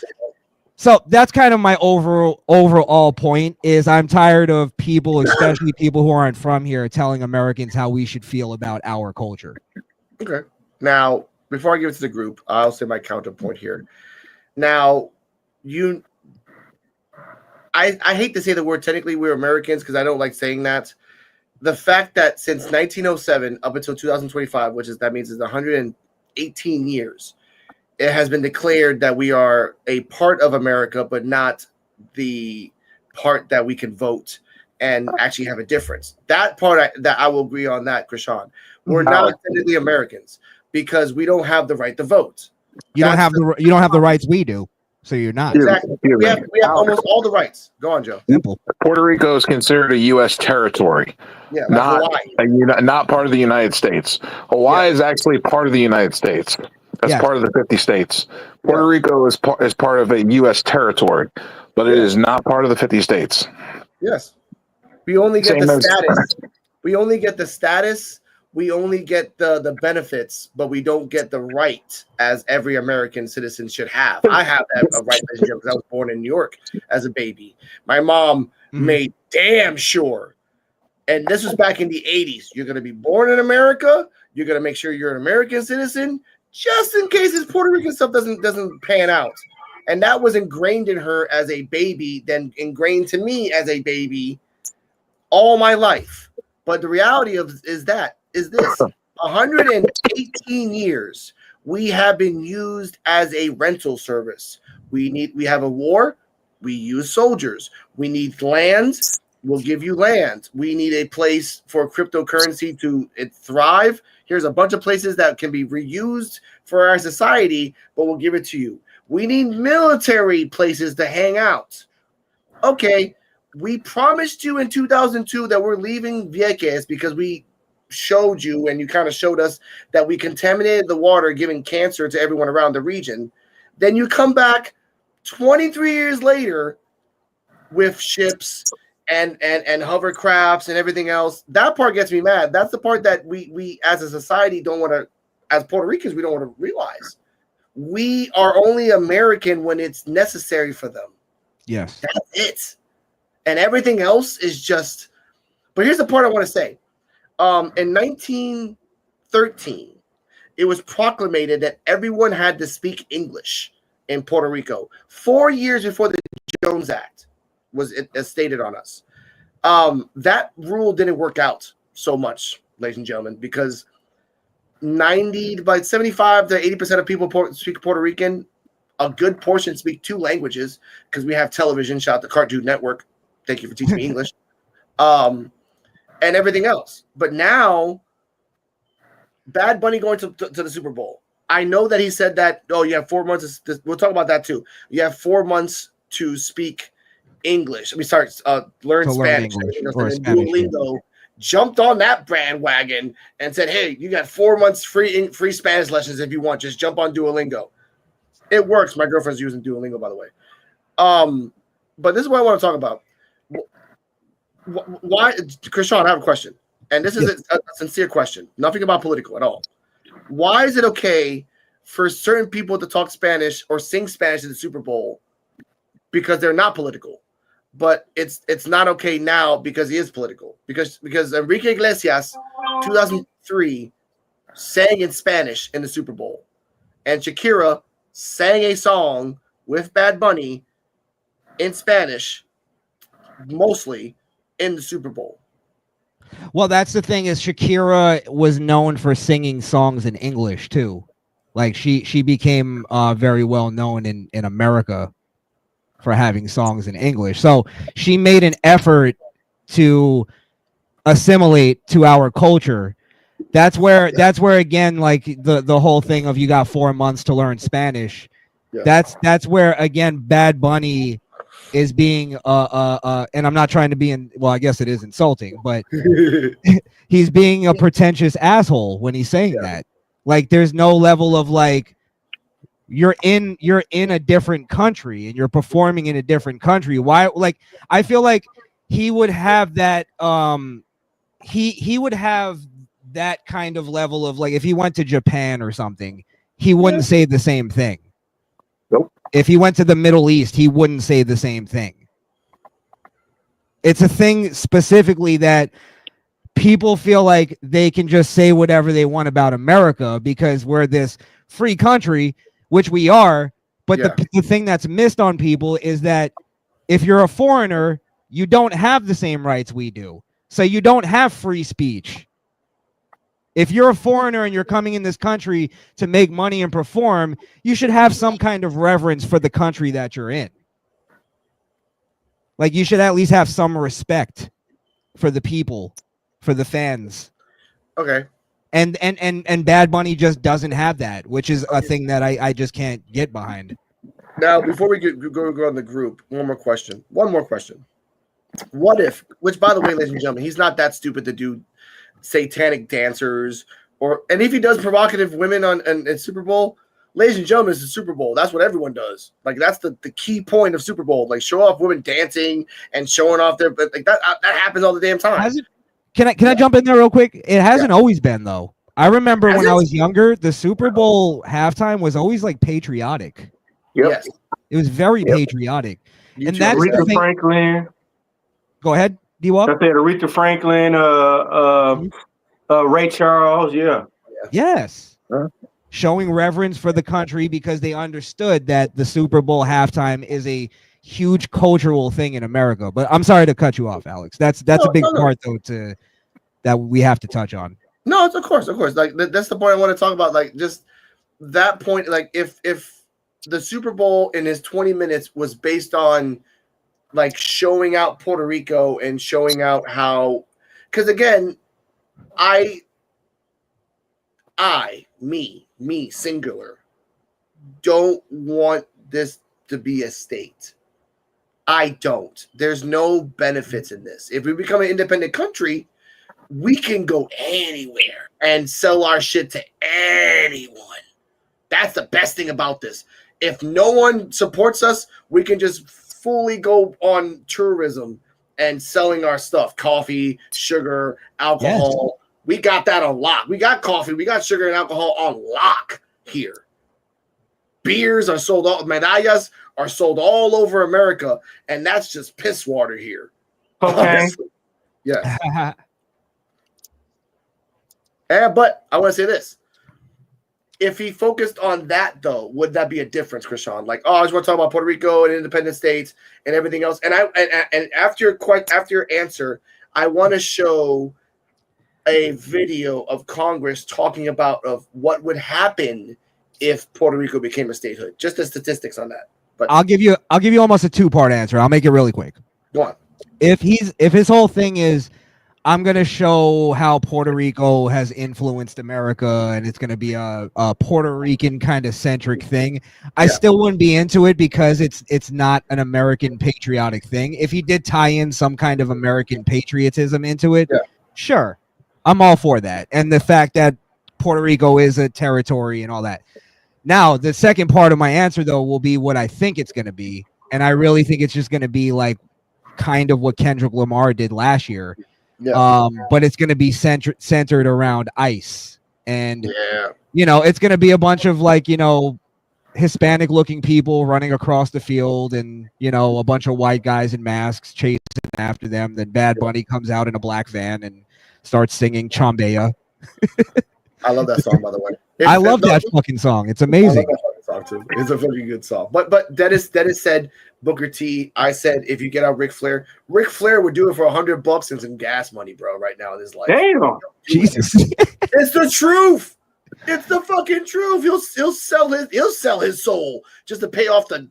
So that's kind of my overall point is I'm tired of people, especially people who aren't from here, telling Americans how we should feel about our culture. Okay. Now, before I give it to the group, I'll say my counterpoint here. Now, I hate to say the word technically we're Americans because I don't like saying that. The fact that since 1907 up until 2025, that means it's 118 years, it has been declared that we are a part of America, but not the part that we can vote and actually have a difference. That part that I will agree on that, Krishan. We're not technically Americans because we don't have the right to vote. You don't have the rights we do. So you're not. Exactly. We have almost all the rights. Go on, Joe. Simple. Puerto Rico is considered a U.S. territory. Yeah, like Hawaii. Not part of the United States. Hawaii is actually part of the United States. That's part of the 50 states. Puerto Rico is part of a U.S. territory, but it is not part of the 50 states. Yes. We only get the status. We only get the status. We only get the benefits, but we don't get the right as every American citizen should have. I have that right because I was born in New York as a baby. My mom made damn sure, and this was back in the 80s, you're going to be born in America. You're going to make sure you're an American citizen just in case this Puerto Rican stuff doesn't pan out. And that was ingrained in her as a baby, then ingrained to me as a baby all my life. But the reality is this 118 years we have been used as a rental service. We have a war, we use soldiers. We need land, we'll give you land. We need a place for cryptocurrency to thrive. Here's a bunch of places that can be reused for our society, but we'll give it to you. We need military places to hang out. Okay, we promised you in 2002 that we're leaving Vieques because we showed you, and you kind of showed us that we contaminated the water, giving cancer to everyone around the region. Then you come back 23 years later with ships and hovercrafts and everything else. That part gets me mad. That's the part that we as a society don't want to, as Puerto Ricans, we don't want to realize. We are only American when it's necessary for them. Yes. That's it. And everything else is just, but here's the part I want to say. In 1913, it was proclamated that everyone had to speak English in Puerto Rico. 4 years before the Jones Act was stated on us. That rule didn't work out so much, ladies and gentlemen, because 75 to 80% of people speak Puerto Rican. A good portion speak 2 languages because we have television. Shout out to Cartoon Network. Thank you for teaching me English. And everything else. But now, Bad Bunny going to the Super Bowl. I know that he said that, you have 4 months. We'll talk about that too. You have 4 months to speak English. Learn Spanish. And Duolingo jumped on that bandwagon and said, hey, you got 4 months free Spanish lessons if you want. Just jump on Duolingo. It works. My girlfriend's using Duolingo, by the way. But this is what I want to talk about. Why, Krishan, I have a question, and this is a sincere question. Nothing about political at all. Why is it okay for certain people to talk Spanish or sing Spanish in the Super Bowl because they're not political, but it's not okay now because he is political? Because Enrique Iglesias, 2003, sang in Spanish in the Super Bowl, and Shakira sang a song with Bad Bunny in Spanish, mostly, in the Super Bowl. Well, that's the thing, is Shakira was known for singing songs in English too. Like she became very well known in America for having songs in English. So she made an effort to assimilate to our culture. That's where again, like the whole thing of you got 4 months to learn Spanish. Yeah. That's where again Bad Bunny is being and I'm not trying to be I guess it is insulting, but he's being a pretentious asshole when he's saying that. Like there's no level of like you're in a different country and you're performing in a different country. Why? Like I feel like he would have that he would have that kind of level of like if he went to Japan or something, he wouldn't say the same thing. Nope. If he went to the Middle East, he wouldn't say the same thing. It's a thing specifically that people feel like they can just say whatever they want about America because we're this free country, which we are. But the thing that's missed on people is that if you're a foreigner, you don't have the same rights we do. So you don't have free speech. If you're a foreigner and you're coming in this country to make money and perform, you should have some kind of reverence for the country that you're in. Like you should at least have some respect for the people, for the fans. Okay. And Bad Bunny just doesn't have that, which is a thing that I just can't get behind. Now, before we go on the group, one more question. What if, which by the way, ladies and gentlemen, he's not that stupid to do satanic dancers and if he does provocative women in Super Bowl, ladies and gentlemen, it's the Super Bowl. That's what everyone does. Like that's the key point of Super Bowl. Like show off women dancing and showing off their like that happens all the damn time. Can I jump in there real quick? It hasn't always been though. I remember when I was younger, the Super Bowl halftime was always like patriotic. Yep. Yes. It was very patriotic. You and too. that's Aretha Franklin. Go ahead, D-Wop. I said Aretha Franklin, Ray Charles, yeah. Yes. Showing reverence for the country because they understood that the Super Bowl halftime is a huge cultural thing in America. But I'm sorry to cut you off, Alex. That's a big part though that we have to touch on. No, it's of course. Like that's the point I want to talk about. Like just that point. Like if the Super Bowl in his 20 minutes was based on like showing out Puerto Rico and showing out how, because again, me singular, don't want this to be a state. I don't. There's no benefits in this. If we become an independent country, we can go anywhere and sell our shit to anyone. That's the best thing about this. If no one supports us, we can just fully go on tourism and selling our stuff, coffee, sugar, alcohol. Yes. We got that on lock. We got coffee, we got sugar and alcohol on lock here. Beers are sold, medallas are sold all over America, and that's just piss water here. Okay. Yeah. But I want to say this. If he focused on that, though, would that be a difference, Krishan? Like, I just want to talk about Puerto Rico and independent states and everything else. And after your answer, I want to show a video of Congress talking about of what would happen if Puerto Rico became a statehood. Just the statistics on that. But I'll give you almost a 2-part answer. I'll make it really quick. Go on. If his whole thing is, I'm going to show how Puerto Rico has influenced America and it's going to be a Puerto Rican kind of centric thing, I still wouldn't be into it because it's not an American patriotic thing. If he did tie in some kind of American patriotism into it, sure, I'm all for that. And the fact that Puerto Rico is a territory and all that. Now, the second part of my answer, though, will be what I think it's going to be. And I really think it's just going to be like kind of what Kendrick Lamar did last year. Yeah. But it's going to be centered around ICE. And, it's going to be a bunch of like, Hispanic looking people running across the field and, a bunch of white guys in masks chasing after them. Then Bad Bunny comes out in a black van and starts singing Chambea. I love that song, by the way. I love that fucking song. It's amazing. Song too. It's a fucking good song. But Dennis said Booker T. I said if you get out Ric Flair would do it for $100 and some gas money, bro. Right now in his life. Damn, Jesus, it's the truth. It's the fucking truth. He'll sell his soul just to pay off the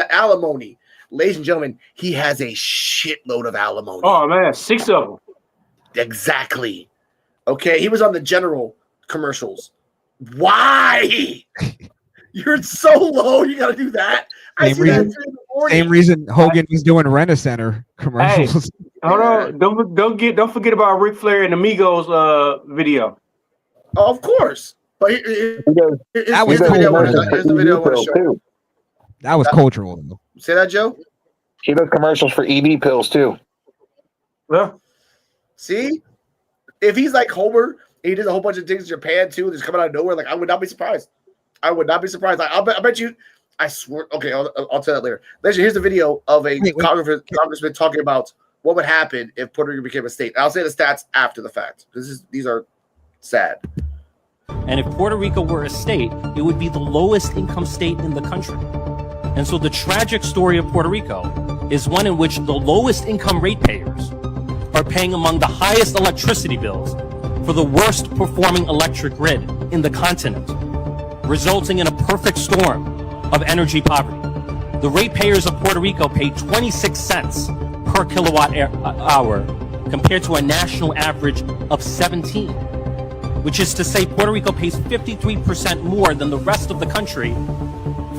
alimony. Ladies and gentlemen, he has a shitload of alimony. Oh man, 6 of them. Exactly. Okay, he was on the General commercials. Why? You're so low. You got to do that. Same reason Hogan was doing Rent-A-Center commercials. Hey, hold on. Don't forget about Ric Flair and Amigos video. Oh, of course. But here's the video I want to show. That was cultural, though. Say that, Joe? He does commercials for ED pills, too. Yeah. See? If he's like Homer, he does a whole bunch of things in Japan, too, that's coming out of nowhere, like, I would not be surprised. I bet you. I swear. Okay, I'll tell that later. Here's the video of a congressman talking about what would happen if Puerto Rico became a state. I'll say the stats after the fact. These are sad. And if Puerto Rico were a state, it would be the lowest income state in the country. And so the tragic story of Puerto Rico is one in which the lowest income ratepayers are paying among the highest electricity bills for the worst performing electric grid in the continent, resulting in a perfect storm of energy poverty. The ratepayers of Puerto Rico pay 26 cents per kilowatt hour compared to a national average of 17, which is to say Puerto Rico pays 53% more than the rest of the country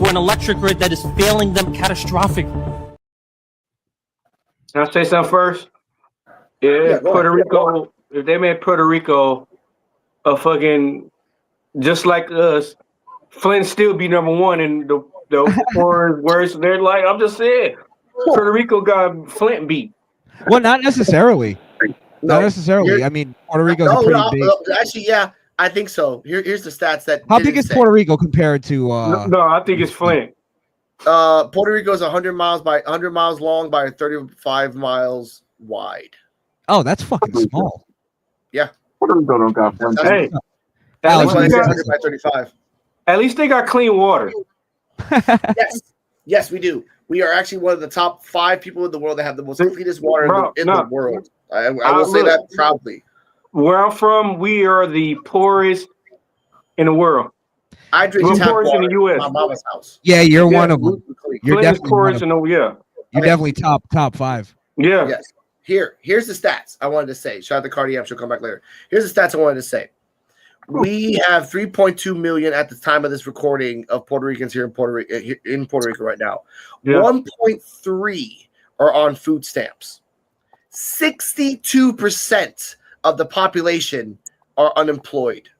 for an electric grid that is failing them catastrophically. Can I say something first? Yeah, Puerto Rico. If they made Puerto Rico a fucking just like us, Flint still be number one in the worst. They're like, I'm just saying, Puerto Rico got Flint beat. Well, not necessarily. Not necessarily. I mean, Puerto Rico's a pretty big. Actually, yeah, I think so. Here's the stats that. How big is Puerto Rico compared to? No, I think it's Flint. Puerto Rico is 100 miles long by 35 miles wide. Oh, that's fucking small. Yeah. Puerto Rico don't got Flint. Hey, That's why it's 100 by 35. At least they got clean water. Yes, we do. We are actually one of the top 5 people in the world that have the most cleanest water in the world. I will say that proudly. Where I'm from, we are the poorest in the world. I drink tap water in the U.S. in my mama's house. Yeah, you're one of them. You're definitely poorest in the You're definitely top 5. Yeah. Yes. Here's the stats I wanted to say. Shout out to Cardi M. She'll come back later. Here's the stats I wanted to say. We have 3.2 million at the time of this recording of Puerto Ricans here in Puerto Rico right now. Yeah. 1.3 are on food stamps. 62% of the population are unemployed.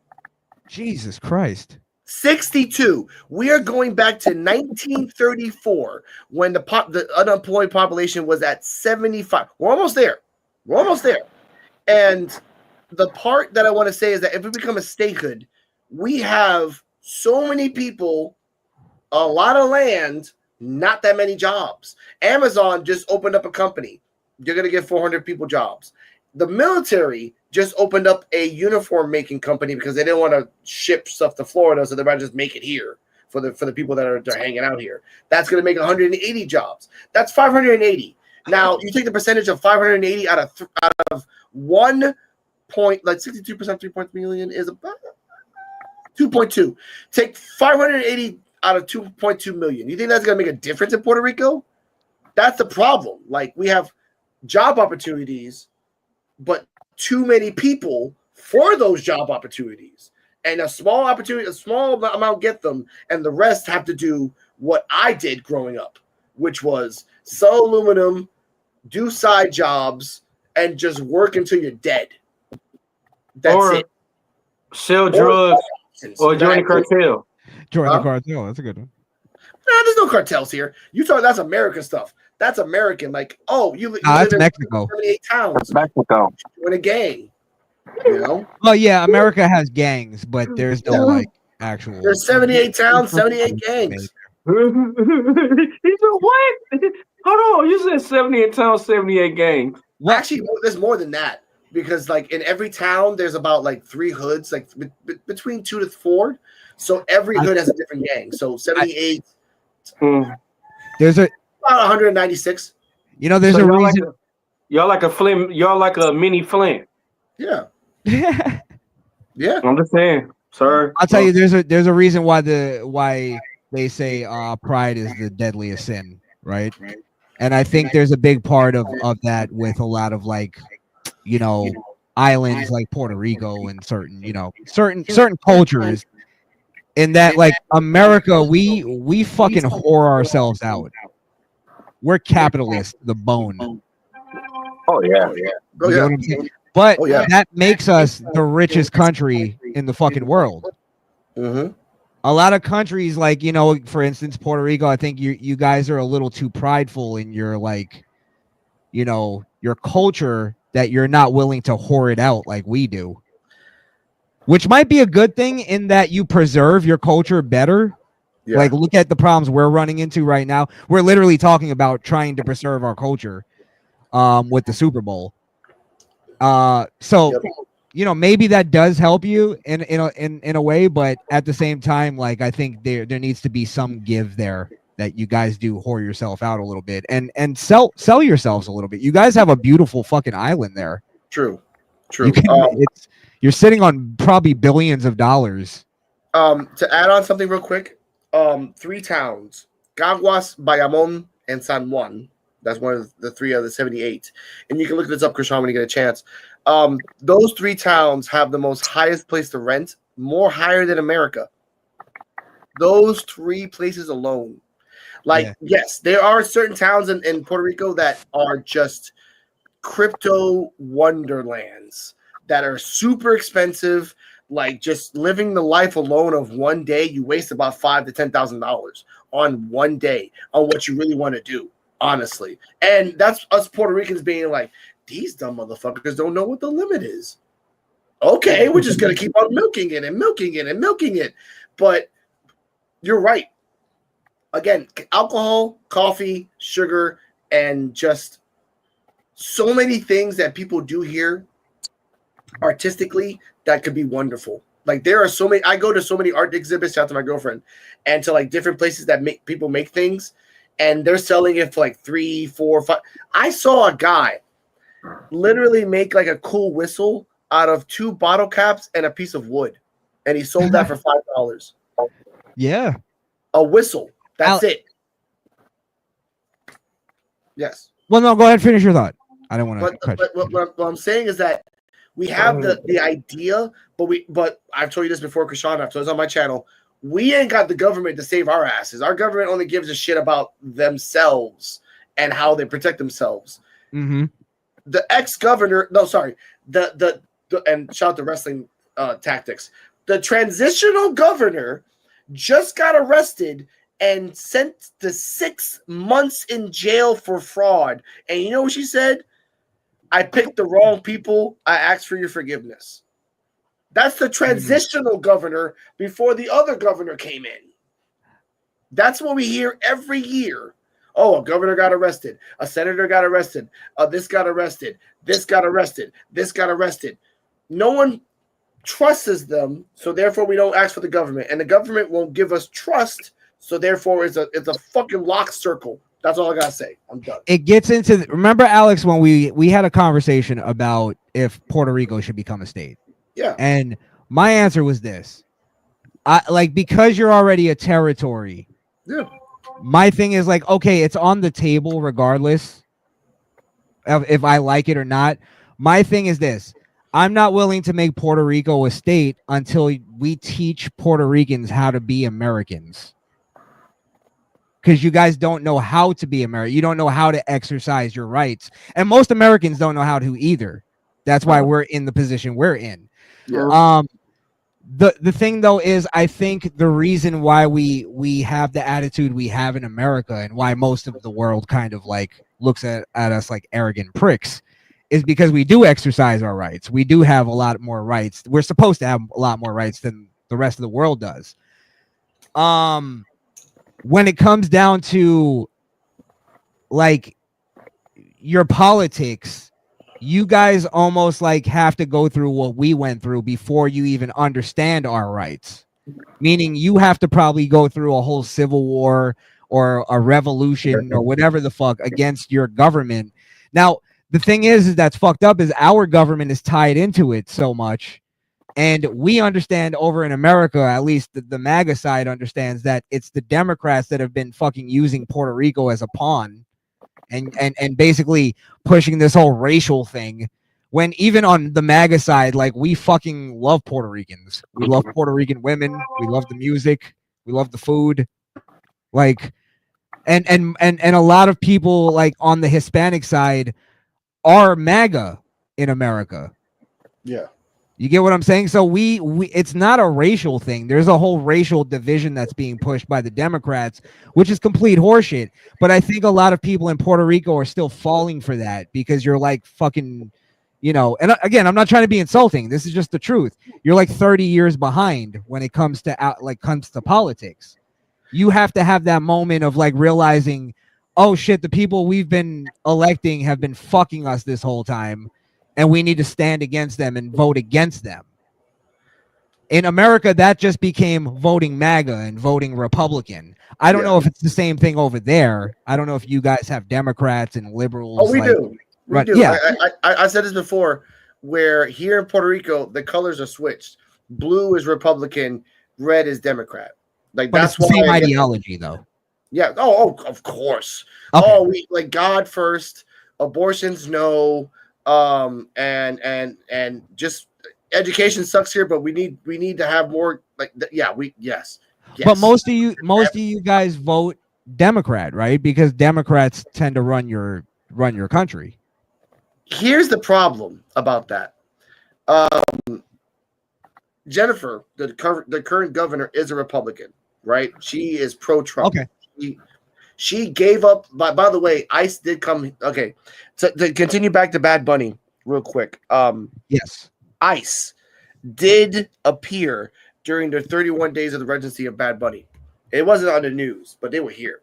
Jesus Christ. 62. We are going back to 1934 when the unemployed population was at 75. We're almost there. And the part that I want to say is that if we become a statehood, we have so many people, a lot of land, not that many jobs. Amazon just opened up a company. You're going to get 400 people jobs. The military just opened up a uniform making company because they didn't want to ship stuff to Florida, so they're about to just make it here for the people that are they're hanging out here. That's going to make 180 jobs. That's 580. Now you take the percentage of 580 out of 1 point, like 62%, 3.3 million is about 2.2. Take 580 out of 2.2 million. You think that's going to make a difference in Puerto Rico? That's the problem. Like, we have job opportunities, but too many people for those job opportunities, and a small amount get them, and the rest have to do what I did growing up, which was sell aluminum, do side jobs, and just work until you're dead. That's it. Sell drugs or join the cartel. Join the cartel. That's a good one. Nah, there's no cartels here. You talk, that's American stuff. That's American. Like, oh, you live in Mexico. 78 towns. That's Mexico. Join a gang. You know? Well, yeah, America has gangs, but there's no like actual. There's 78 towns, 78 gangs. He said, what? Hold on, you said 78 towns, 78 gangs. Well, actually, there's more than that, because like in every town, there's about like 3 hoods, like between 2 to 4. So every hood has a different gang. So 78. There's about 196. You know, there's a reason. Y'all like a Flint. Y'all like a mini Flint. Yeah. Yeah. I'm just saying. Sorry. I'll tell you, there's a reason why they say pride is the deadliest sin, right? And I think there's a big part of that with a lot of like, you know, islands like Puerto Rico and certain cultures. In that, like, America, we fucking whore ourselves out. We're capitalists, the bone. Oh yeah. You know what I'm saying? But that makes us the richest country in the fucking world. Mm-hmm. A lot of countries, like, you know, for instance, Puerto Rico, I think you guys are a little too prideful in your, like, you know, your culture, that you're not willing to whore it out like we do. Which might be a good thing in that you preserve your culture better. Yeah. Like, look at the problems we're running into right now. We're literally talking about trying to preserve our culture with the Super Bowl. So, you know, maybe that does help you in a way, but at the same time, like, I think there needs to be some give there, that you guys do whore yourself out a little bit and sell yourselves a little bit. You guys have a beautiful fucking island there. True. You're sitting on probably billions of dollars. To add on something real quick, 3 towns: Caguas, Bayamon, and San Juan. That's one of the 3 of the 78. And you can look this up, Krishan, when you get a chance. Those 3 towns have the highest place to rent, more higher than America. Those 3 places alone. Like, yes, there are certain towns in Puerto Rico that are just crypto wonderlands that are super expensive. Like, just living the life alone of one day, you waste about $5,000 to $10,000 on one day on what you really want to do, honestly. And that's us Puerto Ricans being like, these dumb motherfuckers don't know what the limit is. Okay, we're just gonna keep on milking it and milking it and milking it. But you're right. Again, alcohol, coffee, sugar, and just so many things that people do here artistically that could be wonderful. Like, there are so many. I go to so many art exhibits, shout out to my girlfriend, and to like different places that make people make things, and they're selling it for like 3, 4, 5. I saw a guy literally make like a cool whistle out of 2 bottle caps and a piece of wood, and he sold that for $5. Yeah, a whistle. That's it. Yes. Well, no, go ahead, finish your thought. I don't want to cut you. But what I'm saying is that we have the idea, but I've told you this before, Krishan, I've told this on my channel. We ain't got the government to save our asses. Our government only gives a shit about themselves and how they protect themselves. Mm-hmm. The ex-governor, no, sorry, the and shout out to wrestling tactics. The transitional governor just got arrested and sent to 6 months in jail for fraud. And you know what she said? I picked the wrong people. I asked for your forgiveness. That's the transitional governor before the other governor came in. That's what we hear every year. Oh, a governor got arrested. A senator got arrested. This got arrested. This got arrested. This got arrested. No one trusts them, so therefore we don't ask for the government. And the government won't give us trust, so therefore it's a fucking lock circle. That's all I gotta say. I'm done. It gets into remember, Alex, when we had a conversation about if Puerto Rico should become a state. Yeah. And my answer was this. Because you're already a territory. Yeah. My thing is like, okay, it's on the table regardless of if I like it or not. My thing is this. I'm not willing to make Puerto Rico a state until we teach Puerto Ricans how to be Americans. Because you guys don't know how to be American. You don't know how to exercise your rights. And most Americans don't know how to either. That's why we're in the position we're in. Yeah. The thing though is, I think the reason why we have the attitude we have in America and why most of the world kind of like looks at us like arrogant pricks is because we do exercise our rights. We do have a lot more rights. We're supposed to have a lot more rights than the rest of the world does. When it comes down to like your politics, you guys almost like have to go through what we went through before you even understand our rights. Meaning you have to probably go through a whole civil war or a revolution or whatever the fuck against your government. Now, the thing is that's fucked up is our government is tied into it so much. And we understand over in America, at least the MAGA side understands that it's the Democrats that have been fucking using Puerto Rico as a pawn and basically pushing this whole racial thing. When even on the MAGA side, like we fucking love Puerto Ricans. We love Puerto Rican women. We love the music. We love the food. Like, and a lot of people like on the Hispanic side are MAGA in America. Yeah. You get what I'm saying? So we it's not a racial thing. There's a whole racial division that's being pushed by the Democrats, which is complete horseshit. But I think a lot of people in Puerto Rico are still falling for that because you're like fucking, you know, and again, I'm not trying to be insulting. This is just the truth. You're like 30 years behind when it comes to politics. You have to have that moment of like realizing, oh shit, the people we've been electing have been fucking us this whole time. And we need to stand against them and vote against them. In America, that just became voting MAGA and voting Republican. I don't know if it's the same thing over there. I don't know if you guys have Democrats and liberals. Oh, we do. We do. Yeah. I said this before, where here in Puerto Rico, the colors are switched. Blue is Republican, red is Democrat. Like But that's it's the why same ideology, though. Yeah. Oh, of course. Okay. Oh, we like God first, abortions no. And just education sucks here, but we need to have more like yes. But most of you guys vote Democrat, right? Because Democrats tend to run your country. Here's the problem about that. Jennifer, the current governor, is a Republican, right? She is pro-Trump. Okay. She gave up. By the way, ICE did come. Okay, to continue back to Bad Bunny real quick. Yes, ICE did appear during the 31 days of the residency of Bad Bunny. It wasn't on the news, but they were here.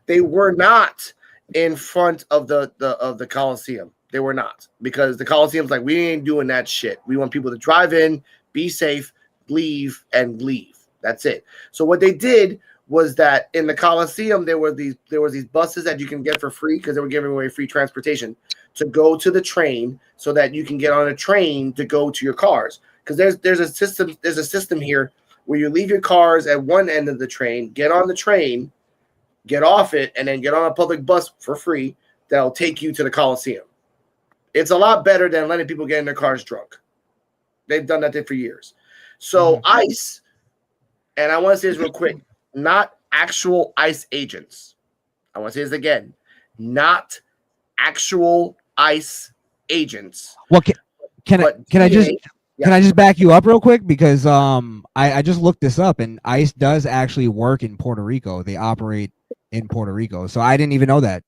They were not in front of the Coliseum. They were not, because the Coliseum's like, we ain't doing that shit. We want people to drive in, be safe, leave, and leave. That's it. So what they did was that in the Coliseum there was these buses that you can get for free, because they were giving away free transportation to go to the train, so that you can get on a train to go to your cars. Because there's a system here where you leave your cars at one end of the train, get on the train, get off it, and then get on a public bus for free that'll take you to the Coliseum. It's a lot better than letting people get in their cars drunk. They've done that for years. So ICE, and I want to say this real quick, not actual ICE agents. I want to say this again, not actual ICE agents. Well, can I just back you up real quick, because I just looked this up, and ICE does actually work in Puerto Rico. They operate in Puerto Rico, so I didn't even know that.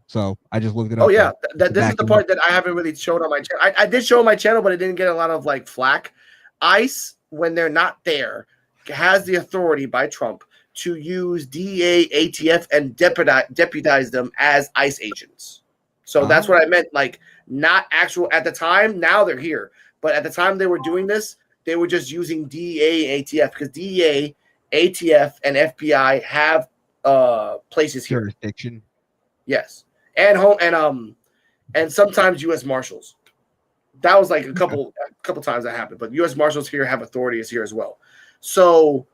So I just looked it up. Oh yeah, this is the part that I haven't really showed on my channel. I did show on my channel, but it didn't get a lot of like flack. ICE, when they're not there, has the authority by Trump to use DEA, ATF, and deputize them as ICE agents. So that's what I meant. Like, not actual at the time. Now they're here, but at the time they were doing this, they were just using DEA, ATF, because DEA, ATF, and FBI have places here. Jurisdiction. Yes. And sometimes U.S. Marshals. That was like a couple times that happened, but U.S. Marshals here have authorities here as well. So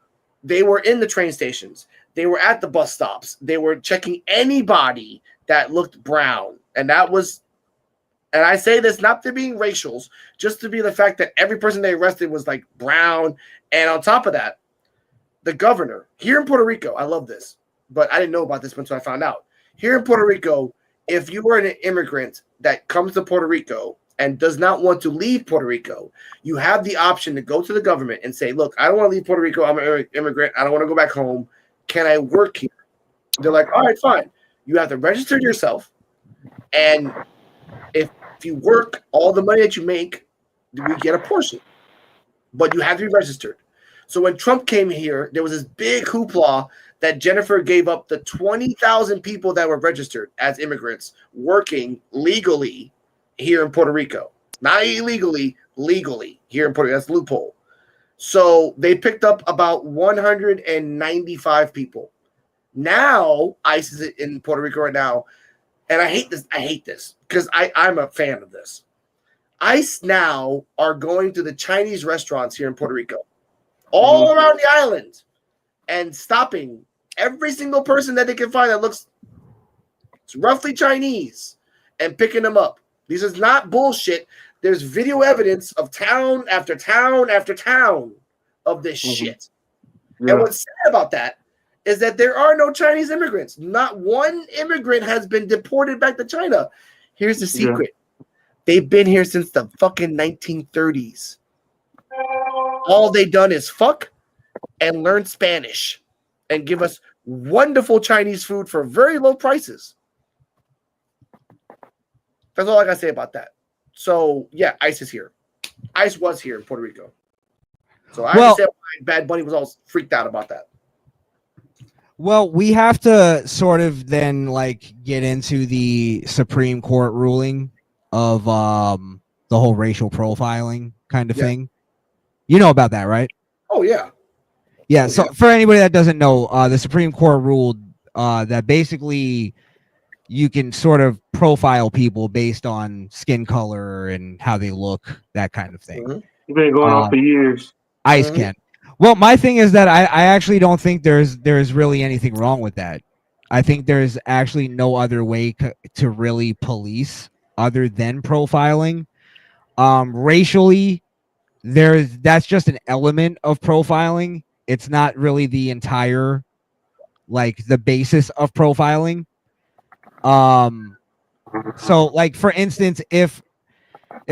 they were in the train stations. They were at the bus stops. They were checking anybody that looked brown, and that was. And I say this not to being racials, just to be the fact that every person they arrested was like brown. And on top of that, the governor here in Puerto Rico, I love this, but I didn't know about this until I found out. Here in Puerto Rico, if you are an immigrant that comes to Puerto Rico and does not want to leave Puerto Rico, you have the option to go to the government and say, look, I don't want to leave Puerto Rico. I'm an immigrant. I don't want to go back home. Can I work here? They're like, all right, fine. You have to register yourself. And if you work, all the money that you make, we get a portion. But you have to be registered. So when Trump came here, there was this big hoopla that Jennifer gave up the 20,000 people that were registered as immigrants working legally here in Puerto Rico. Not illegally, legally here in Puerto Rico. That's the loophole. So they picked up about 195 people. Now, ICE is in Puerto Rico right now. And I hate this because I'm a fan of this. ICE now are going to the Chinese restaurants here in Puerto Rico, all around the island, and stopping every single person that they can find that looks roughly Chinese and picking them up. This is not bullshit. There's video evidence of town after town after town of this shit. Yeah. And what's sad about that is that there are no Chinese immigrants. Not one immigrant has been deported back to China. Here's the secret. Yeah. They've been here since the fucking 1930s. All they done is fuck and learn Spanish and give us wonderful Chinese food for very low prices. That's all I gotta say about that. So yeah, ICE is here. ICE was here in Puerto Rico. So I understand why Bad Bunny was all freaked out about that. Well, we have to sort of then like get into the Supreme Court ruling of the whole racial profiling kind of thing. You know about that, right? Oh yeah. Yeah. So for anybody that doesn't know, the Supreme Court ruled that basically you can sort of profile people based on skin color and how they look, that kind of thing. It's been going on for years. ICE can. Well, my thing is that I actually don't think there's really anything wrong with that. I think there's actually no other way to really police other than profiling. Racially, that's just an element of profiling. It's not really the entire, like, the basis of profiling. So like, for instance, if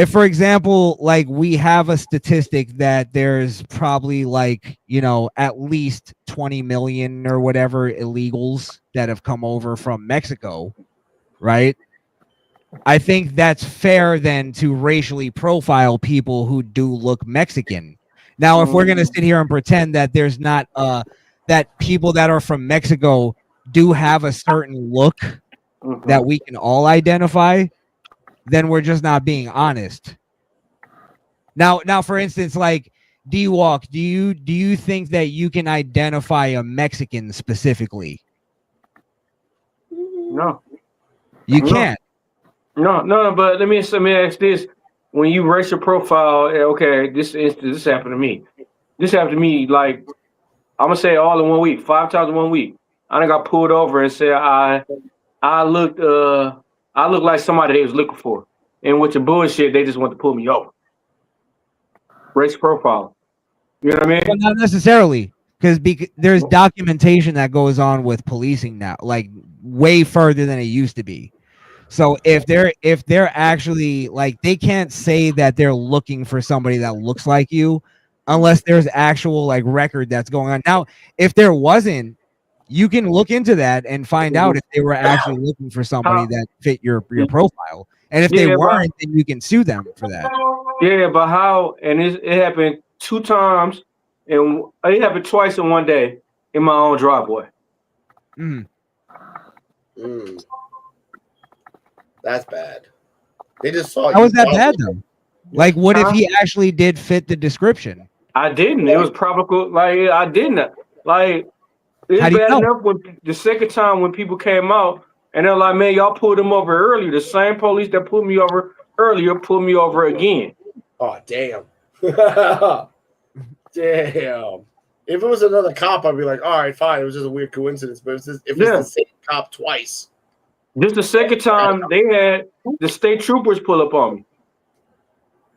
for example, like, we have a statistic that there's probably, like, at least 20 million or whatever illegals that have come over from Mexico, right? I think that's fair then to racially profile people who do look Mexican. Now, if we're going to sit here and pretend that there's not that people that are from Mexico do have a certain look that we can all identify, then we're just not being honest. Now, for instance, like, D-Walk, do you think that you can identify a Mexican specifically? No, You can't. No. But let me ask this: when you racial profile, okay, this happened to me. This happened to me. Like, I'm gonna say all in 1 week, 5 times in 1 week. I done got pulled over and said I looked like somebody they was looking for, and with the bullshit, they just want to pull me over. Racial profile. You know what I mean? Well, not necessarily, because there's documentation that goes on with policing now, like, way further than it used to be. So if they're actually, like, they can't say that they're looking for somebody that looks like you unless there's actual, like, record that's going on. Now, if there wasn't, you can look into that and find out if they were actually looking for somebody that fit your profile. And if they weren't, then you can sue them for that. Yeah, but how? And it happened 2 times, and it happened twice in 1 day in my own driveway. That's bad. They just saw. How was that bad though? Like, what if he actually did fit the description? I didn't. It was probably like I didn't. Like, it's bad enough when the second time when people came out and they're like, "Man, y'all pulled him over earlier." The same police that pulled me over earlier pulled me over again. Oh, damn. Damn. If it was another cop, I'd be like, all right, fine. It was just a weird coincidence. But if it's the same cop twice. Just the second time they had the state troopers pull up on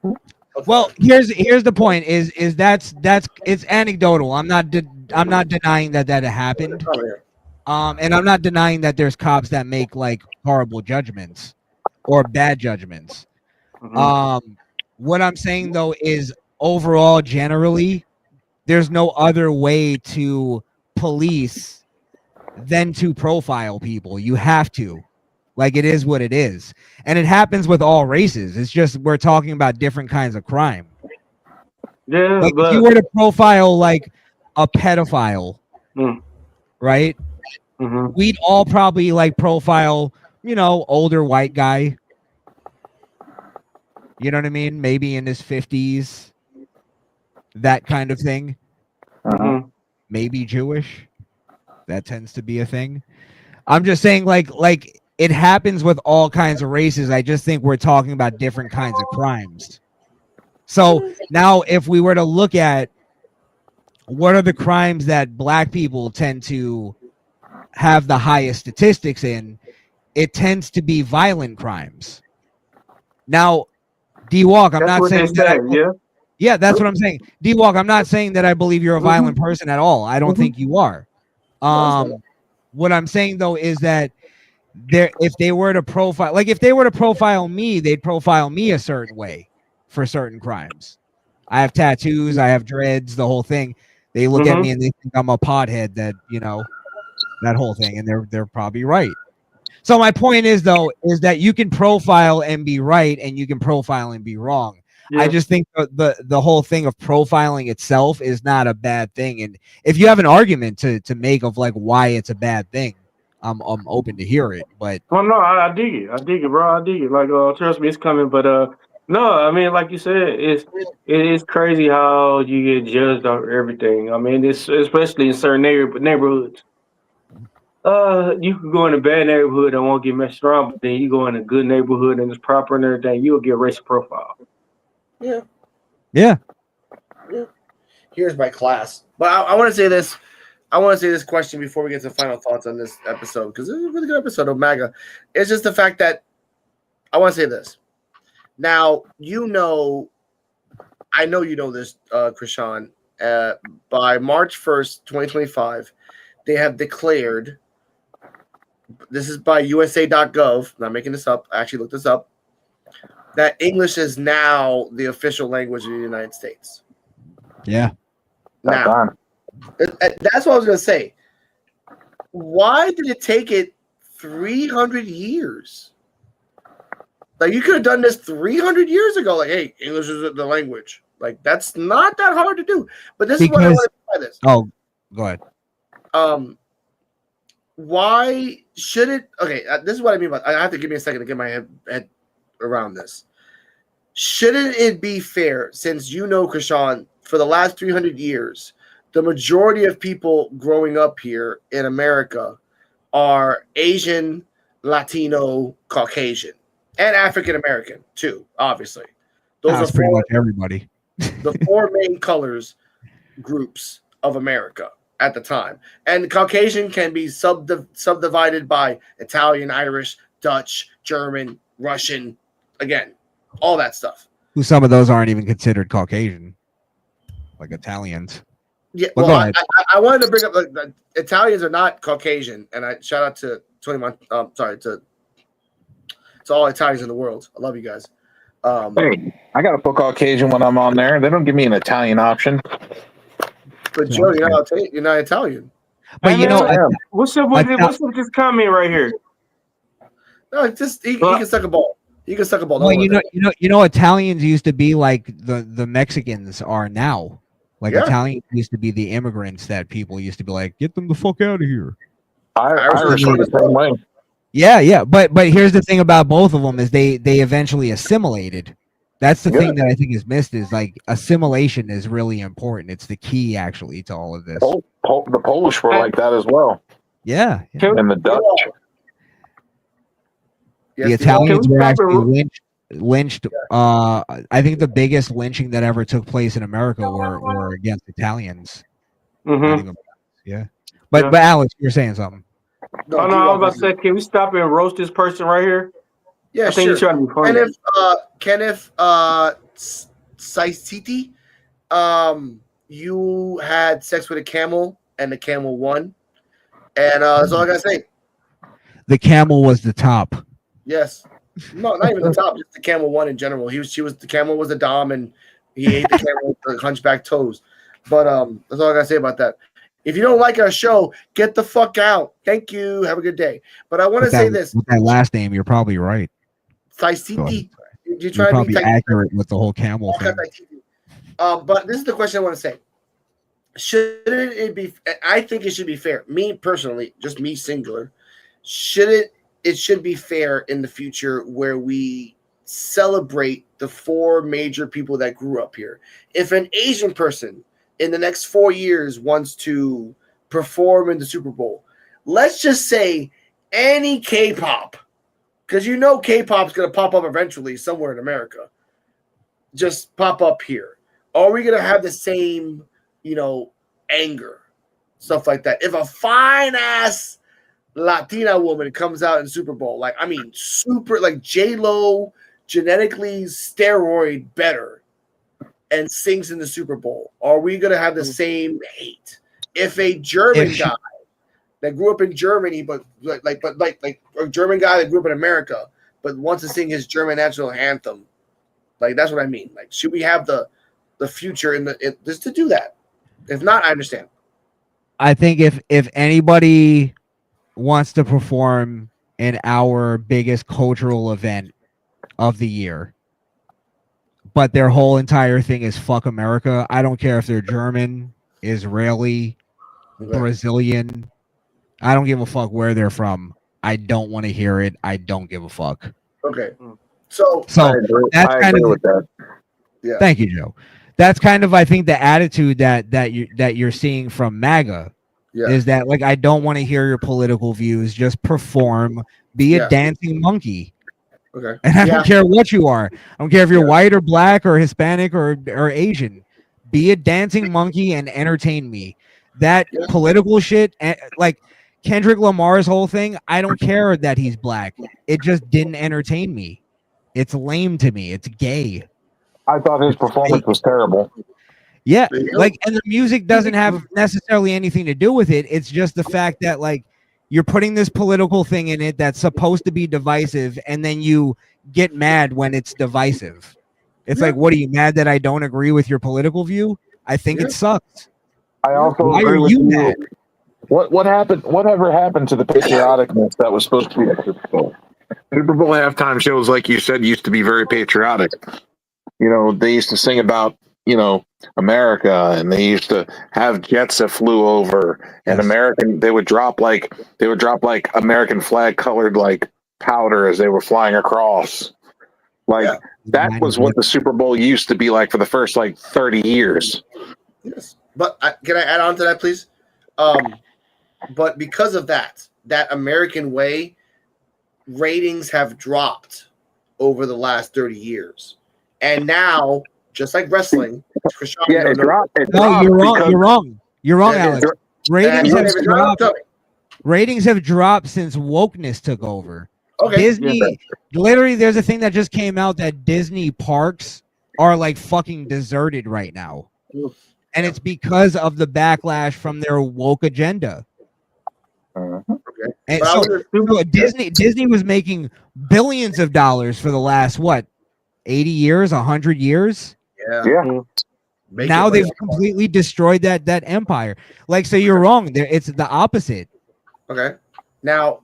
me. Well, here's the point: is that's it's anecdotal. I'm not denying that happened. And I'm not denying that there's cops that make, like, horrible judgments or bad judgments. What I'm saying though is, overall, generally, there's no other way to police than to profile people. You have to. Like, it is what it is. And it happens with all races. It's just we're talking about different kinds of crime. Yeah, like, if you were to profile, like, a pedophile, right? We'd all probably, like, profile, older white guy. You know what I mean? Maybe in his 50s. That kind of thing. Maybe Jewish. That tends to be a thing. I'm just saying, like it happens with all kinds of races. I just think we're talking about different kinds of crimes. So now, if we were to look at what are the crimes that black people tend to have the highest statistics in, it tends to be violent crimes. Now, D-Walk, I'm not saying that yeah, that's what I'm saying. D-Walk, I'm not saying that I believe you're a violent person at all. I don't think you are. What I'm saying though is that if they were to profile me, they'd profile me a certain way for certain crimes. I have tattoos, I have dreads, the whole thing. They look at me and they think I'm a pothead, that whole thing, and they're probably right. So my point is that you can profile and be right, and you can profile and be wrong. I just think the whole thing of profiling itself is not a bad thing. And if you have an argument to make of, like, why it's a bad thing, I'm open to hear it. But no, I dig it, bro. I dig it. Like, trust me, it's coming. But no, I mean, like you said, it is crazy how you get judged on everything. I mean, it's especially in certain neighborhoods. You can go in a bad neighborhood and won't get messed around, but then you go in a good neighborhood and it's proper and everything, you'll get racial profile. Yeah. Here's my class. But I want to say this. I want to say this question before we get to final thoughts on this episode, because this is a really good episode of Maga. It's just the fact that I want to say this. Now, I know you know this, Krishan. by March 1st, 2025, they have declared, this is by USA.gov, not making this up, I actually looked this up, that English is now the official language of the United States. Yeah. Now, that's what I was going to say. Why did it take it 300 years? Like, you could have done this 300 years ago. Like, hey, English is the language. Like, that's not that hard to do. But this is what I want to try this. Oh, go ahead. Why should it? Okay, this is what I mean by. I have to give me a second to get my head around this. Shouldn't it be fair, since Krishan, for the last 300 years, the majority of people growing up here in America are Asian, Latino, Caucasian, and African American too, obviously. Those are pretty much everybody. The four main colors groups of America at the time. And Caucasian can be subdivided by Italian, Irish, Dutch, German, Russian, again, all that stuff. Some of those aren't even considered Caucasian, like Italians. Yeah, well, I wanted to bring up the Italians are not Caucasian, and I shout out to 21. To all Italians in the world. I love you guys. Hey, I got to put Caucasian when I'm on there. They don't give me an Italian option. But Joe, you're not Italian. But what's up with this comment right here? No, it's just he can suck a ball. He can suck a ball. Well, Italians used to be like the Mexicans are now. Like Italians used to be the immigrants that people used to be like, get them the fuck out of here. Irish are the same way. Yeah. But here's the thing about both of them is they eventually assimilated. That's the thing that I think is missed is like assimilation is really important. It's the key actually to all of this. The Polish were like that as well. Yeah. And the Dutch. The Italians were actually lynched. I think the biggest lynching that ever took place in America were against Italians. Mm-hmm. Yeah. But Alex, you're saying something. No, I was about to say, can we stop and roast this person right here? Yeah, I think sure. he's trying to be funny. Kenneth Saisiti, you had sex with a camel and the camel won. And that's all I gotta say. The camel was the top. Yes. No, not even the top, just the camel won in general. The camel was the dom and he ate the camel with the hunchback toes. But that's all I gotta say about that. If you don't like our show, get the fuck out. Thank you. Have a good day. But I want to say this. With that last name, you're probably right. Saisiti. You're probably accurate with the whole camel thing. But this is the question I want to say. Shouldn't it be? I think it should be fair. Me personally, just me singular. It should be fair in the future where we celebrate the four major people that grew up here. If an Asian person in the next 4 years wants to perform in the Super Bowl, let's just say any K-pop, because K-pop's going to pop up eventually somewhere in America, just pop up here. Are we going to have the same, anger, stuff like that? If a fine-ass Latina woman comes out in Super Bowl, super, like J-Lo, genetically steroid better, and sings in the Super Bowl, are we going to have the same hate? If a German guy that grew up in Germany, but a German guy that grew up in America, but wants to sing his German national anthem, that's what I mean. Should we have the future just to do that? If not, I understand. I think if anybody wants to perform in our biggest cultural event of the year, but their whole entire thing is fuck America, I don't care if they're German, Israeli, Brazilian. I don't give a fuck where they're from. I don't want to hear it. I don't give a fuck. Okay. So that's kind of that. Yeah. Thank you, Joe. That's kind of, I think, the attitude that you're seeing from MAGA is that I don't want to hear your political views. Just perform. Be a dancing monkey. Okay. And I don't care what you are. I don't care if you're white or black or Hispanic or Asian. Be a dancing monkey and entertain me. That political shit, like Kendrick Lamar's whole thing, I don't care that he's black. It just didn't entertain me. It's lame to me. It's gay. I thought his performance was terrible. Yeah, There you go. like, and the music doesn't have necessarily anything to do with it. It's just the fact that like you're putting this political thing in it that's supposed to be divisive, and then you get mad when it's divisive. It's like, what are you mad that I don't agree with your political view? I think it sucks. I also Why agree are with you you. mad? What happened? Whatever happened to the patrioticness that was supposed to be the Super Bowl? Super Bowl halftime shows, like you said, used to be very patriotic. You know, they used to sing about, you know, America, and they used to have jets that flew over, and they would drop like American flag colored like powder as they were flying across. Like that was what the Super Bowl used to be like for the first like 30 years. Yes, but can I add on to that, please? But because of that American way, ratings have dropped over the last 30 years, and now just like wrestling, it dropped. No, you're wrong. You're wrong. You're wrong, Yeah, Alex. Ratings have dropped. Ratings have dropped since wokeness took over. Okay. Disney, literally, there's a thing that just came out that Disney parks are like fucking deserted right now, and it's because of the backlash from their woke agenda. Okay. And so Disney was making billions of dollars for the last 80 years, 100 years. Yeah. Now they've completely destroyed that empire. Like, so you're wrong. It's the opposite. Okay. Now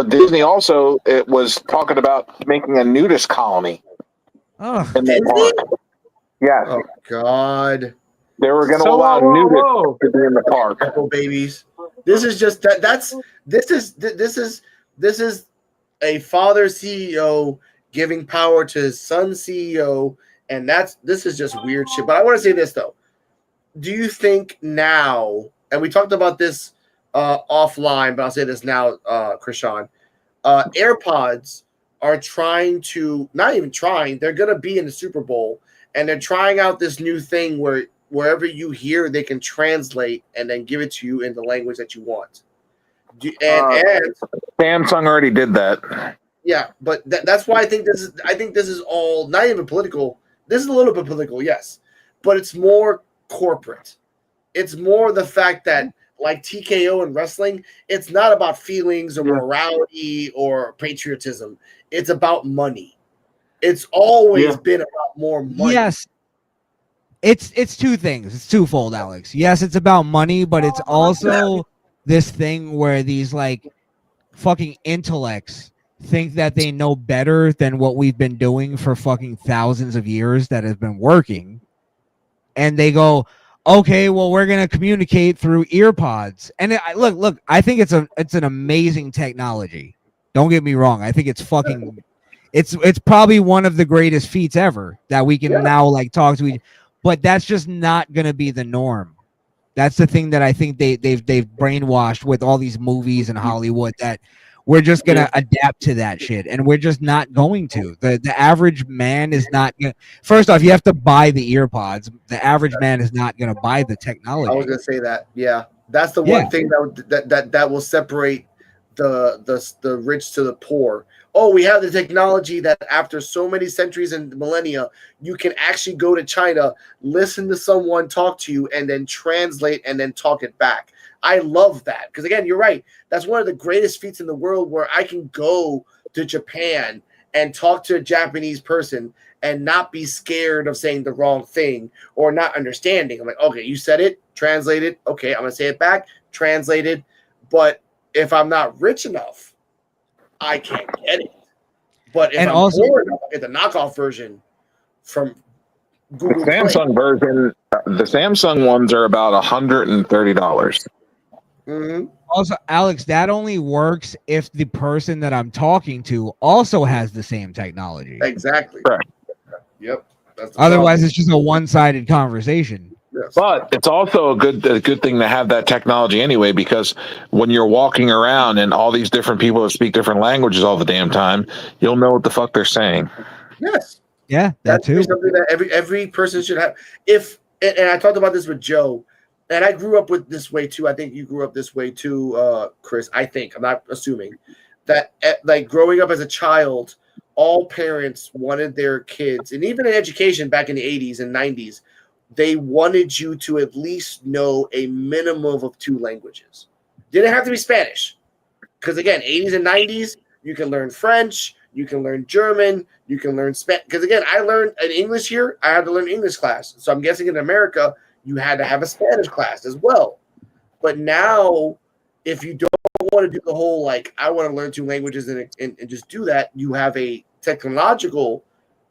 Disney also it was talking about making a nudist colony. In that park. Yes. Oh God. They were going to allow nudists to be in the park. Babies. This is just this is a father CEO giving power to his son CEO, and this is just weird shit. But I want to say this though. Do you think now, and we talked about this offline, but I'll say this now, Krishan, AirPods are trying to, not even trying, they're going to be in the Super Bowl, and they're trying out this new thing where wherever you hear, they can translate and then give it to you in the language that you want. And Samsung already did that. Yeah, but that's why I think this is all not even political. This is a little bit political, yes, but it's more corporate. It's more the fact that, like TKO in wrestling, it's not about feelings or morality or patriotism. It's about money. It's always been about more money. Yes. It's two things. It's twofold, Alex. Yes, it's about money, but it's also this thing where these like fucking intellects think that they know better than what we've been doing for fucking thousands of years that has been working. And they go, okay, well, we're going to communicate through earpods. And look, I think it's an amazing technology. Don't get me wrong. I think it's fucking, it's probably one of the greatest feats ever that we can now like talk to each, but that's just not going to be the norm. That's the thing that I think they've brainwashed with all these movies in Hollywood, that we're just going to adapt to that shit. And we're just not going to. The average man is not going to. First off, you have to buy the earpods. The average man is not going to buy the technology. I was going to say that. Yeah. That's the one thing that will separate the rich to the poor. Oh, we have the technology that after so many centuries and millennia, you can actually go to China, listen to someone talk to you, and then translate and then talk it back. I love that. Because again, you're right. That's one of the greatest feats in the world, where I can go to Japan and talk to a Japanese person and not be scared of saying the wrong thing or not understanding. I'm like, okay, you said it, translate it. Okay, I'm going to say it back, translated. But if I'm not rich enough, I can't get it. But if I'm poor enough, I get the knockoff version from Google The Samsung version, the Samsung ones are about $130. Also, Alex, that only works if the person that I'm talking to also has the same technology. Exactly. Correct. Yep. That's Otherwise, it's just a one-sided conversation. Yes. But it's also a good thing to have that technology anyway, because when you're walking around and all these different people that speak different languages all the damn time, you'll know what the fuck they're saying. Yes. Yeah, that too. Something that every person should have. And I talked about this with Joe, and I grew up with this way too. I think you grew up this way too, Chris. I think, I'm not assuming, that like growing up as a child, all parents wanted their kids, and even in education back in the 80s and 90s, they wanted you to at least know a minimum of 2 languages. Didn't have to be Spanish. Because again, 80s and 90s, you can learn French, you can learn German, you can learn Spanish. Because again, I learned an English here. I had to learn English class. So I'm guessing in America, you had to have a Spanish class as well. But now, if you don't want to do the whole, like, I want to learn 2 languages and just do that, you have a technological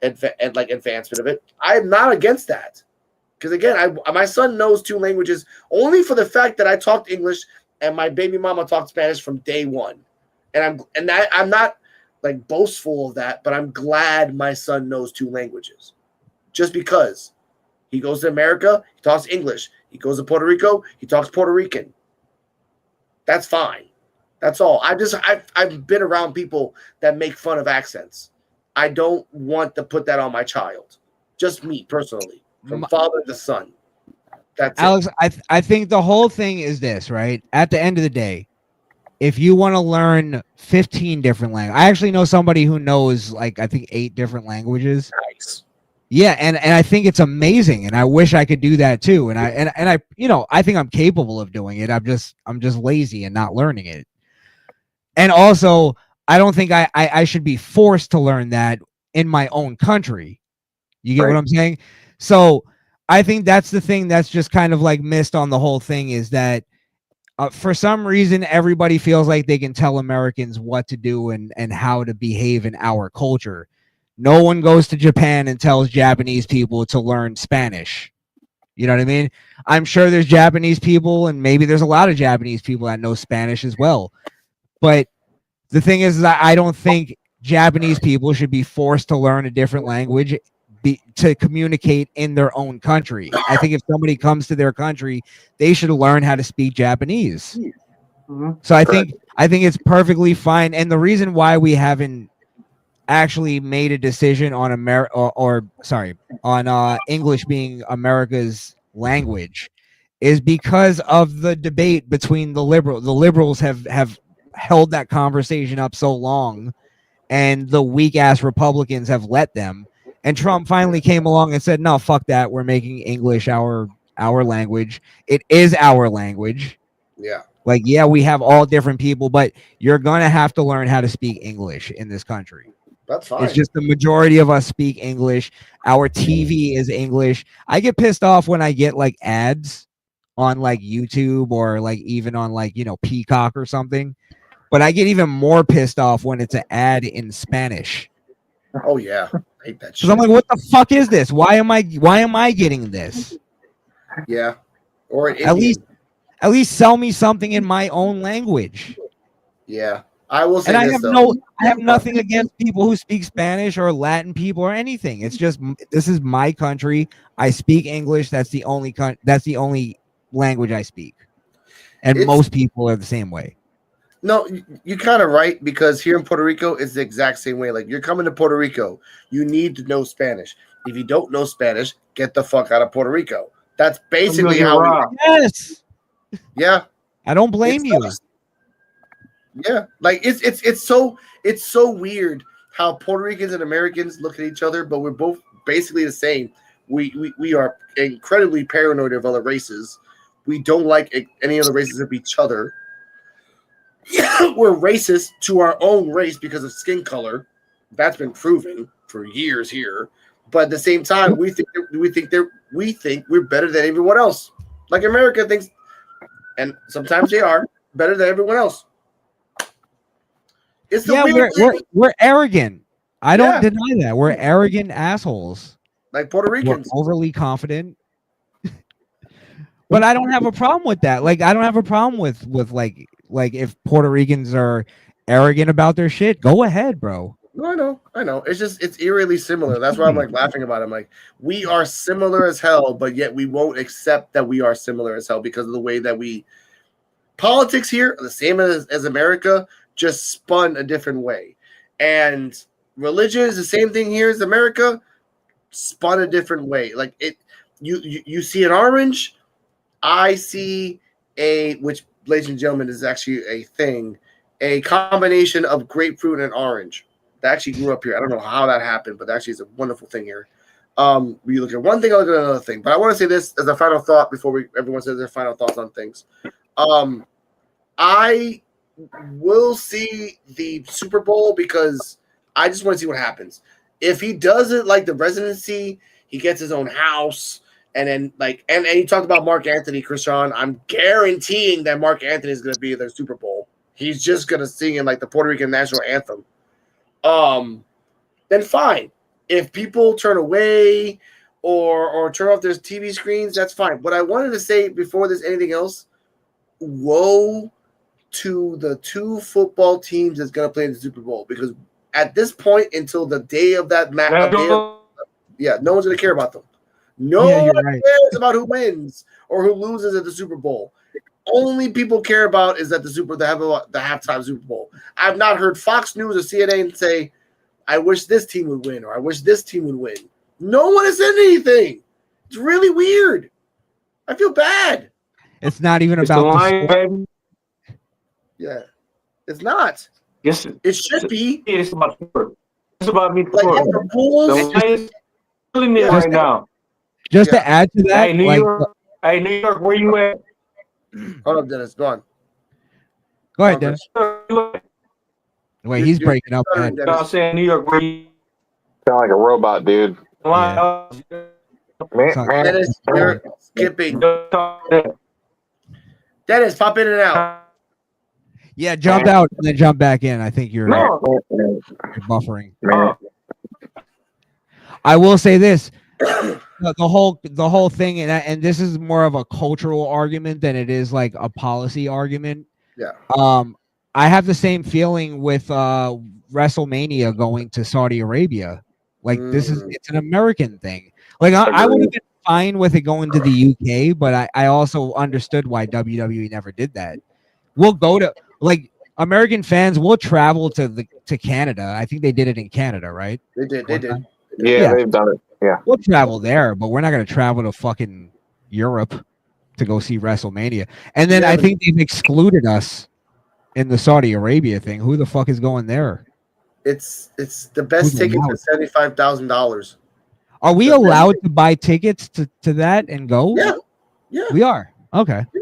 advancement of it. I'm not against that. Because again, my son knows 2 languages only for the fact that I talked English and my baby mama talked Spanish from day one. And I'm not like boastful of that, but I'm glad my son knows 2 languages. Just because he goes to America, he talks English. He goes to Puerto Rico, he talks Puerto Rican. That's fine. That's all. I've been around people that make fun of accents. I don't want to put that on my child. Just me personally, from father to son. That's Alex, it. I think the whole thing is this, right? At the end of the day, if you want to learn 15 different languages, I actually know somebody who knows like I think 8 different languages. Nice. Yeah, and I think it's amazing, and I wish I could do that too. And I I think I'm capable of doing it. I'm just lazy and not learning it. And also, I don't think I should be forced to learn that in my own country. You get what I'm saying? So I think that's the thing that's just kind of like missed on the whole thing is that for some reason, everybody feels like they can tell Americans what to do and how to behave in our culture. No one goes to Japan and tells Japanese people to learn Spanish. You know what I mean? I'm sure there's Japanese people, and maybe there's a lot of Japanese people that know Spanish as well. But the thing is that I don't think Japanese people should be forced to learn a different language to communicate in their own country. I think if somebody comes to their country, they should learn how to speak Japanese. Mm-hmm. So I think it's perfectly fine. And the reason why we haven't actually made a decision on English being America's language is because of the debate between the liberals. The liberals have held that conversation up so long, and the weak ass Republicans have let them. And Trump finally came along and said, "No, fuck that. We're making English our language. It is our language." Yeah. Like, yeah, we have all different people, but you're gonna have to learn how to speak English in this country. That's fine. It's just the majority of us speak English. Our TV is English. I get pissed off when I get like ads on like YouTube or like even on like, Peacock or something. But I get even more pissed off when it's an ad in Spanish. Oh yeah. I hate that shit. Because I'm like, what the fuck is this? Why am I getting this? Yeah. Or at least sell me something in my own language. Yeah. I will say and I have though. nothing against people who speak Spanish or Latin people or anything. It's just this is my country. I speak English. That's the only language I speak. And most people are the same way. No, you're kind of right, because here in Puerto Rico, it's the exact same way. Like, you're coming to Puerto Rico, you need to know Spanish. If you don't know Spanish, get the fuck out of Puerto Rico. That's basically how we. Yes. Yeah. I don't blame you. Yeah, like it's so weird how Puerto Ricans and Americans look at each other, but we're both basically the same. We are incredibly paranoid of other races. We don't like any other races of each other. We're racist to our own race because of skin color. That's been proven for years here. But at the same time, we think we're better than everyone else. Like America thinks, and sometimes they are better than everyone else. It's the weird thing. We're arrogant. I don't deny that. We're arrogant assholes. Like Puerto Ricans. We're overly confident. But I don't have a problem with that. Like, I don't have a problem with like if Puerto Ricans are arrogant about their shit, go ahead, bro. No, I know. It's eerily similar. That's why I'm like laughing about it. I'm like, we are similar as hell, but yet we won't accept that we are similar as hell because of the way that politics here are the same as America, just spun a different way. And religion is the same thing here as America, spun a different way. Like you see an orange, I see which, ladies and gentlemen, is actually a thing, a combination of grapefruit and orange that actually grew up here. I don't know how that happened, but actually it's a wonderful thing here. We look at one thing, I look at another thing. But I want to say this as a final thought before everyone says their final thoughts on things. I will see the Super Bowl because I just want to see what happens. If he does it like the residency, he gets his own house, and then and you talked about Mark Anthony, Krishan. I'm guaranteeing that Mark Anthony is going to be at the Super Bowl. He's just going to sing in like the Puerto Rican national anthem. Then fine. If people turn away or turn off their TV screens, that's fine. What I wanted to say before there's anything else, woe to the 2 football teams that's going to play in the Super Bowl, because at this point until the day of that match, no one's going to care about them. No one cares about who wins or who loses at the Super Bowl. Only people care about is that the halftime Super Bowl. I've not heard Fox News or CNN say, I wish this team would win or I wish this team would win. No one has said anything. It's really weird. I feel bad. It's not even about the sport. Yeah, it's not. Yes, it should be. It's about sport. It's about me. Like the Bulls, right now. Just to add to that, hey, New York, where you at? Hold up, Dennis. Go on. Go ahead, Dennis. Wait, he's breaking up. I'm saying New York, where you sound like a robot, dude. Yeah. Dennis, you're skipping. Dennis, pop in and out. Yeah, jump out and then jump back in. I think you're buffering. I will say this: the whole thing, and this is more of a cultural argument than it is like a policy argument. Yeah. I have the same feeling with WrestleMania going to Saudi Arabia. Like it's an American thing. Like I would have been fine with it going to the UK, but I also understood why WWE never did that. We'll go to American fans will travel to Canada. I think they did it in Canada, right? They did. Yeah, they've done it. Yeah. We'll travel there, but we're not going to travel to fucking Europe to go see WrestleMania. And then I think they've excluded us in the Saudi Arabia thing. Who the fuck is going there? It's the best ticket for $75,000. Are we allowed to buy tickets to that and go? Yeah. We are. Okay. Yeah.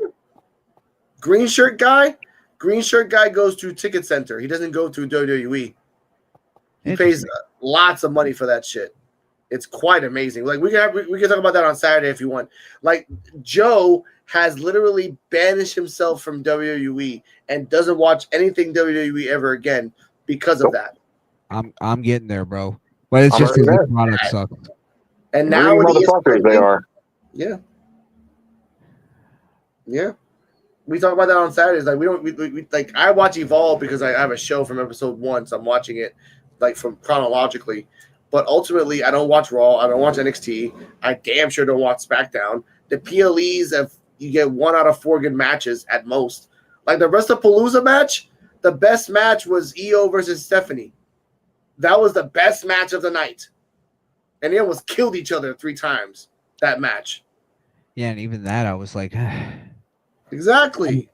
Green shirt guy goes to Ticket Center. He doesn't go through WWE. He pays lots of money for that shit. It's quite amazing. Like we can talk about that on Saturday if you want. Like Joe has literally banished himself from WWE and doesn't watch anything WWE ever again because of that. I'm getting there, bro. But it's just because the product sucks. And now they are. Yeah. Yeah. We talk about that on Saturdays. Like we like I watch Evolve because I have a show from episode 1, so I'm watching it like from chronologically. But ultimately, I don't watch Raw. I don't watch NXT. I damn sure don't watch SmackDown. The PLEs you get 1 out of 4 good matches at most. Like the WrestlePalooza match, the best match was Io versus Stephanie. That was the best match of the night. And they almost killed each other 3 times, that match. Yeah, and even that, I was like... Exactly.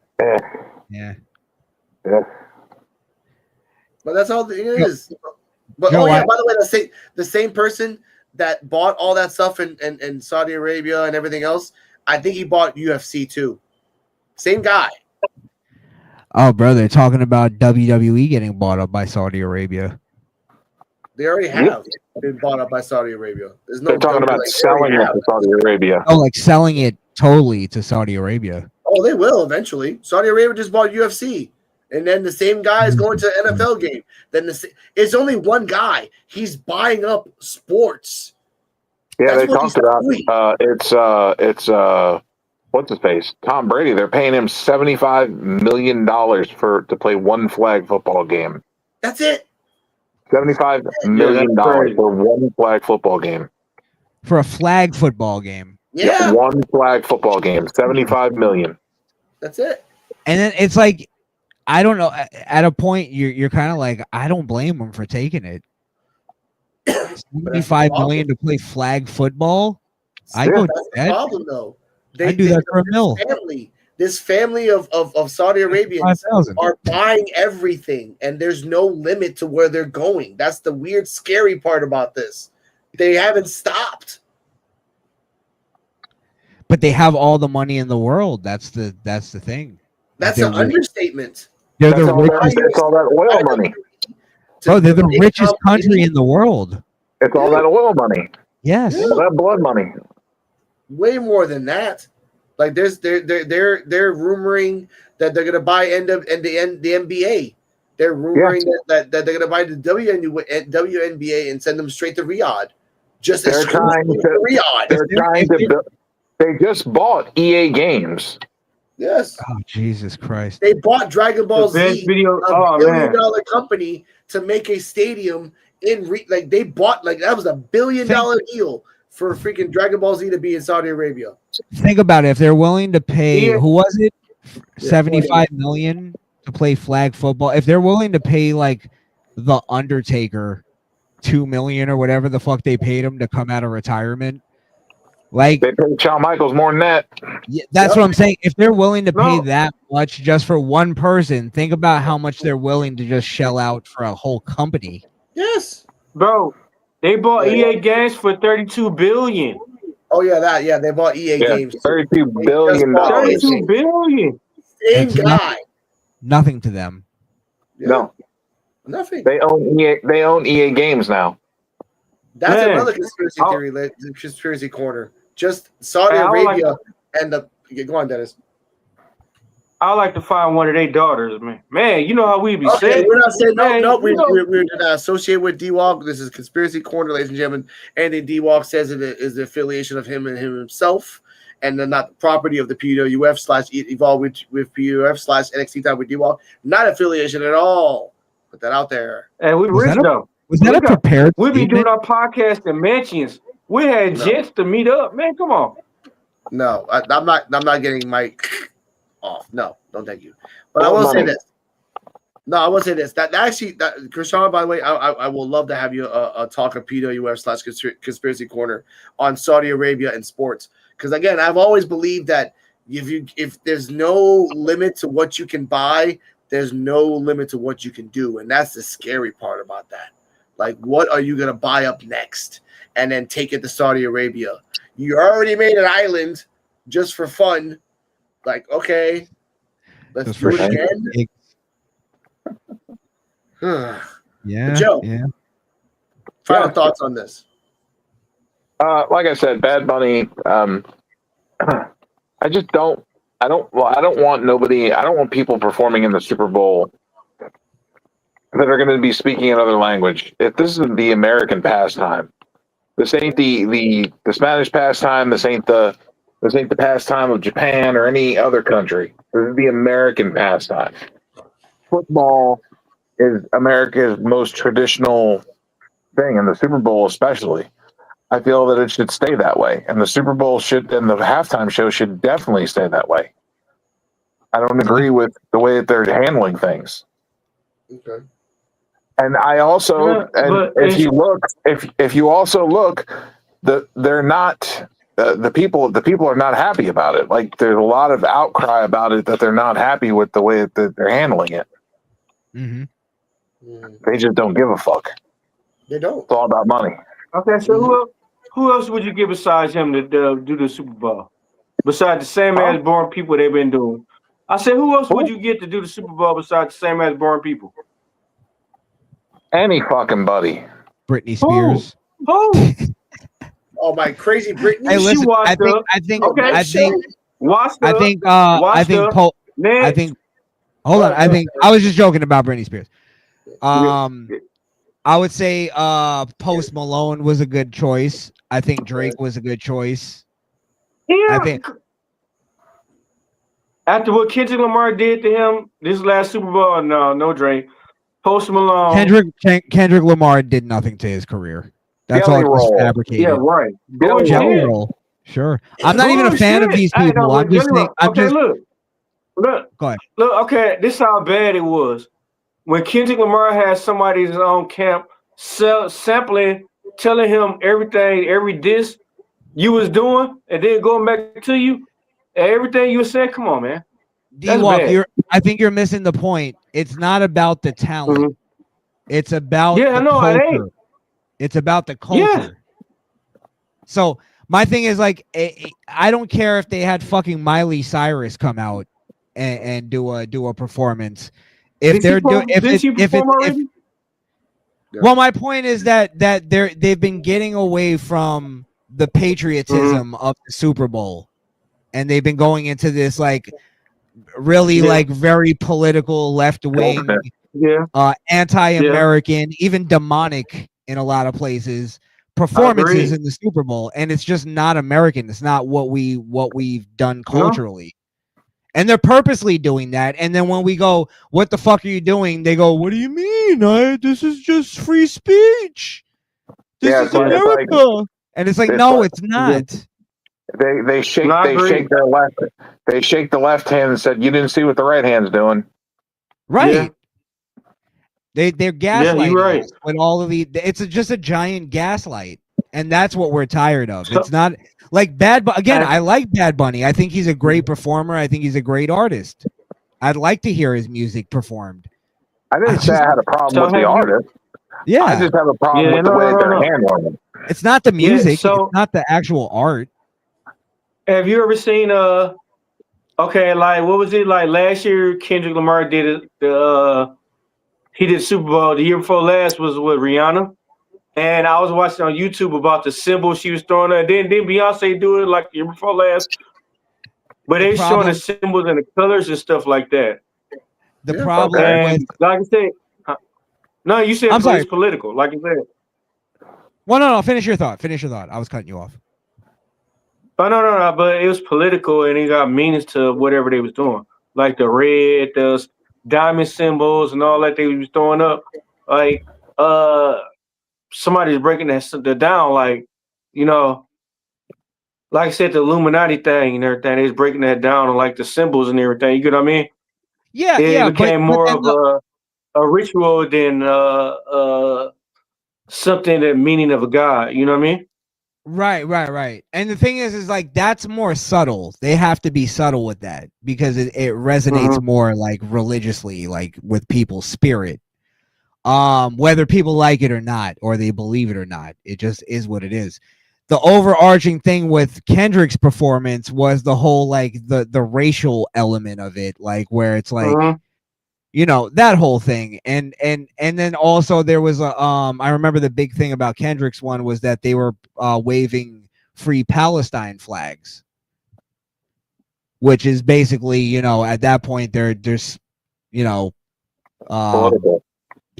Yeah. But that's all it is. But by the way, the same person that bought all that stuff in Saudi Arabia and everything else, I think he bought UFC too. Same guy. Oh, bro, they're talking about WWE getting bought up by Saudi Arabia. They already have been bought up by Saudi Arabia. They're talking about selling it to Saudi Arabia. Oh, like selling it totally to Saudi Arabia. Oh, they will eventually. Saudi Arabia just bought UFC. And then the same guy is going to an NFL game. Then it's only one guy. He's buying up sports. Yeah, they talked about it's what's his face? Tom Brady. They're paying him $75 million to play one flag football game. That's it. $75 million for one flag football game. For a flag football game. Yeah. One flag football game. $75 million. That's it. And then it's like, I don't know. At a point, you're kind of like, I don't blame them for taking it. $75 million to play flag football. I go. That's the problem, though. I do that for a mill. This family of Saudi Arabians are buying everything, and there's no limit to where they're going. That's the weird, scary part about this. They haven't stopped. But they have all the money in the world. That's the thing. That's They're an understatement. They're That's the all richest. that, it's all that oil money. Bro, they're the big richest country company. in the world. It's all that oil money. Yes. All that blood money. Way more than that. Like they're rumoring that they're gonna buy the NBA. They're rumoring that they're gonna buy the WNBA and send them straight to Riyadh. Just They're trying to Riyadh. They're trying to build. They just bought EA Games. Yes. Oh, Jesus Christ. They bought Dragon Ball The best Z, video- a oh, $1 man. billion company, to make a stadium like they bought, like that was a $1 billion deal for freaking Dragon Ball Z to be in Saudi Arabia. Think about it. If they're willing to pay, Yeah. who was it? 75 million to play flag football. If they're willing to pay like the Undertaker 2 million or whatever the fuck they paid him to come out of retirement, like They paid Shawn Michaels more than that. yeah, that's what I'm saying. If they're willing to pay No. that much just for one person, think about how much they're willing to just shell out for a whole company. Yes. Bro, they bought Yeah. EA Games for $32 billion. Oh yeah, they bought EA Games. $32 billion. $32 billion. Same It's guy. Nothing to them. Yeah. No, Nothing. they own EA. They own EA Games now. That's Man. another conspiracy theory, conspiracy corner. Just Saudi Hey, I would Arabia and the. Go on, Dennis. I like to find one of their daughters, man. Man, you know how we be Okay, saying. we're not saying Man, no. you know- We're not associated with D-Walk. This is conspiracy corner, ladies and gentlemen. Anthony D-Walk says it is the affiliation of him and himself, and then not the property of the PWF / evolve with PWF / NXT time with D-Walk. Not affiliation at all. Put that out there. Hey, we Was rich that a- though. Was that We a got- prepared We be doing statement? our podcast in mansions. We had No. jets to meet up. Man, come on. No, I'm not getting my off. No, don't thank you. But I More will say money. this. No, I will say this. That Krishan, by the way, I will love to have you talk of PWF / conspiracy corner on Saudi Arabia and sports. Because again, I've always believed that if there's no limit to what you can buy, there's no limit to what you can do, and that's the scary part about that. Like, what are you gonna buy up next, and then take it to Saudi Arabia? You already made an island just for fun. Like, okay, let's Just do for it again. shit. Yeah. Joe. Yeah. Final Yeah. thoughts on this. Like I said, Bad Bunny. I just don't. I don't want nobody. I don't want people performing in the Super Bowl that are going to be speaking another language. If this is the American pastime, this ain't the Spanish pastime. This ain't the pastime of Japan or any other country. This is the American pastime. Football is America's most traditional thing, and the Super Bowl especially. I feel that it should stay that way, and the Super Bowl and the halftime show should definitely stay that way. I don't agree with the way that they're handling things. Okay. And I also, Yeah, but if you also look, they're not the people are not happy about it. Like, there's a lot of outcry about it, that they're not happy with the way that they're handling it. Mm-hmm. They just don't give a fuck. They don't. It's all about money. Okay, so who else would you give besides him to do the Super Bowl? Besides the same as born people they've been doing. I said, who else would you get to do the Super Bowl besides the same as born people? Any fucking buddy. Britney Spears. Who? Oh, my crazy Britney. Hey, listen. I think. Okay, I think. Watch I think. I think. I think. Hold on. I think. I was just joking about Britney Spears. I would say Post Malone was a good choice. I think Drake was a good choice. Yeah. I think after what Kendrick Lamar did to him this last Super Bowl, no Drake. Post Malone. Kendrick Lamar did nothing to his career. That's Jelly all just roll. fabricated. Yeah, right. Jelly roll. Sure. I'm not even a fan of these people. I'm just saying. Look. Go ahead. Look. Okay, this is how bad it was. When Kendrick Lamar had somebody in his own camp sampling, telling him everything, every diss you was doing, and then going back to you, and everything you were saying, come on, man. D-Walk, I think you're missing the point. It's not about the talent. Mm-hmm. It's about the culture. It's about the culture. So my thing is like, I don't care if they had fucking Miley Cyrus come out and do a performance. If Did she they're doing, did she perform already? well, my point is that they've been getting away from the patriotism of the Super Bowl, and they've been going into this like really like very political left wing, anti-American, even demonic in a lot of places performances in the Super Bowl, and it's just not American. It's not what we've done culturally. And they're purposely doing that. And then when we go, what the fuck are you doing? They go, what do you mean? This is just free speech. This is America. And it's like, no, it's not. They shake the left hand and said, you didn't see what the right hand's doing. Right. They're gaslighting you're right. us with all of it's just a giant gaslight. And that's what we're tired of. It's not like I like Bad Bunny. I think he's a great performer. I think he's a great artist. I'd like to hear his music performed. I didn't say I had a problem with the artist. Yeah. I just have a problem with the way they're handling it. It's not the music. It's not the actual art. Have you ever seen okay, like what was it like last year? Kendrick Lamar did it. He did Super Bowl. The year before last was with Rihanna. And I was watching on YouTube about the symbol she was throwing at. Didn't Beyonce do it like the year before last? But they showing the symbols and the colors and stuff like that. The problem with, like I said, no, you said it's political, like you said. Well, no, finish your thought. I was cutting you off. Oh no, but it was political and it got meanings to whatever they was doing. Like the red, the diamond symbols and all that they was throwing up. Like somebody's breaking that down, like, you know, like I said, the Illuminati thing and everything, they was breaking that down and like the symbols and everything. You get what I mean? Yeah, it became more of a ritual than something that meaning of a god. You know what I mean? Right. And the thing is like that's more subtle. They have to be subtle with that because it resonates more like religiously, like with people's spirit. Whether people like it or not, or they believe it or not, it just is what it is. The overarching thing with Kendrick's performance was the whole like the racial element of it, like where it's like you know, that whole thing. And then also there was a I remember the big thing about Kendrick's one was that they were waving Free Palestine flags, which is basically, you know, at that point there's you know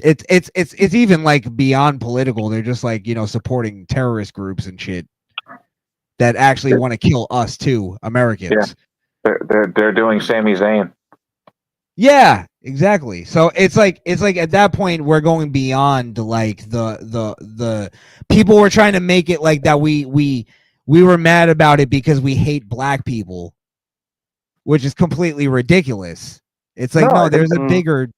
it's even like beyond political. They're just like, you know, supporting terrorist groups and shit that actually want to kill us too, Americans. Yeah. They're doing Sami Zayn. Yeah, exactly. So it's like at that point we're going beyond like the people were trying to make it like that we were mad about it because we hate black people, which is completely ridiculous. It's like no there's a bigger.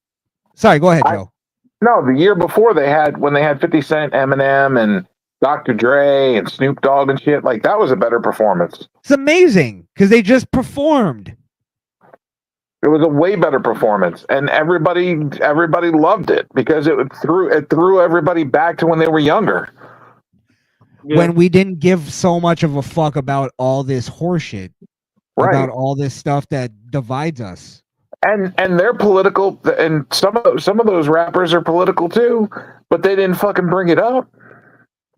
Sorry, go ahead, Joe. No, the year before when they had 50 Cent, Eminem, and Dr. Dre and Snoop Dogg and shit, like that was a better performance. It's amazing because they just performed. It was a way better performance, and everybody loved it because it threw everybody back to when they were younger. When we didn't give so much of a fuck about all this horseshit, about all this stuff that divides us. And they're political, and some of those rappers are political too, but they didn't fucking bring it up.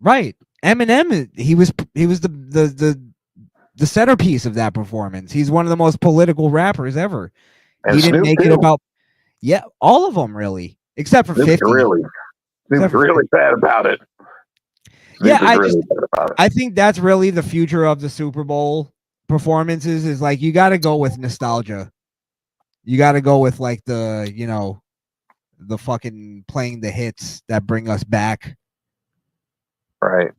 Right. Eminem, he was the centerpiece of that performance. He's one of the most political rappers ever. And he didn't Snoop make too. it about all of them really, except for 50. Snoop's really bad about it. I think that's really the future of the Super Bowl performances is like you got to go with nostalgia. You got to go with like the, you know, the fucking playing the hits that bring us back. Right.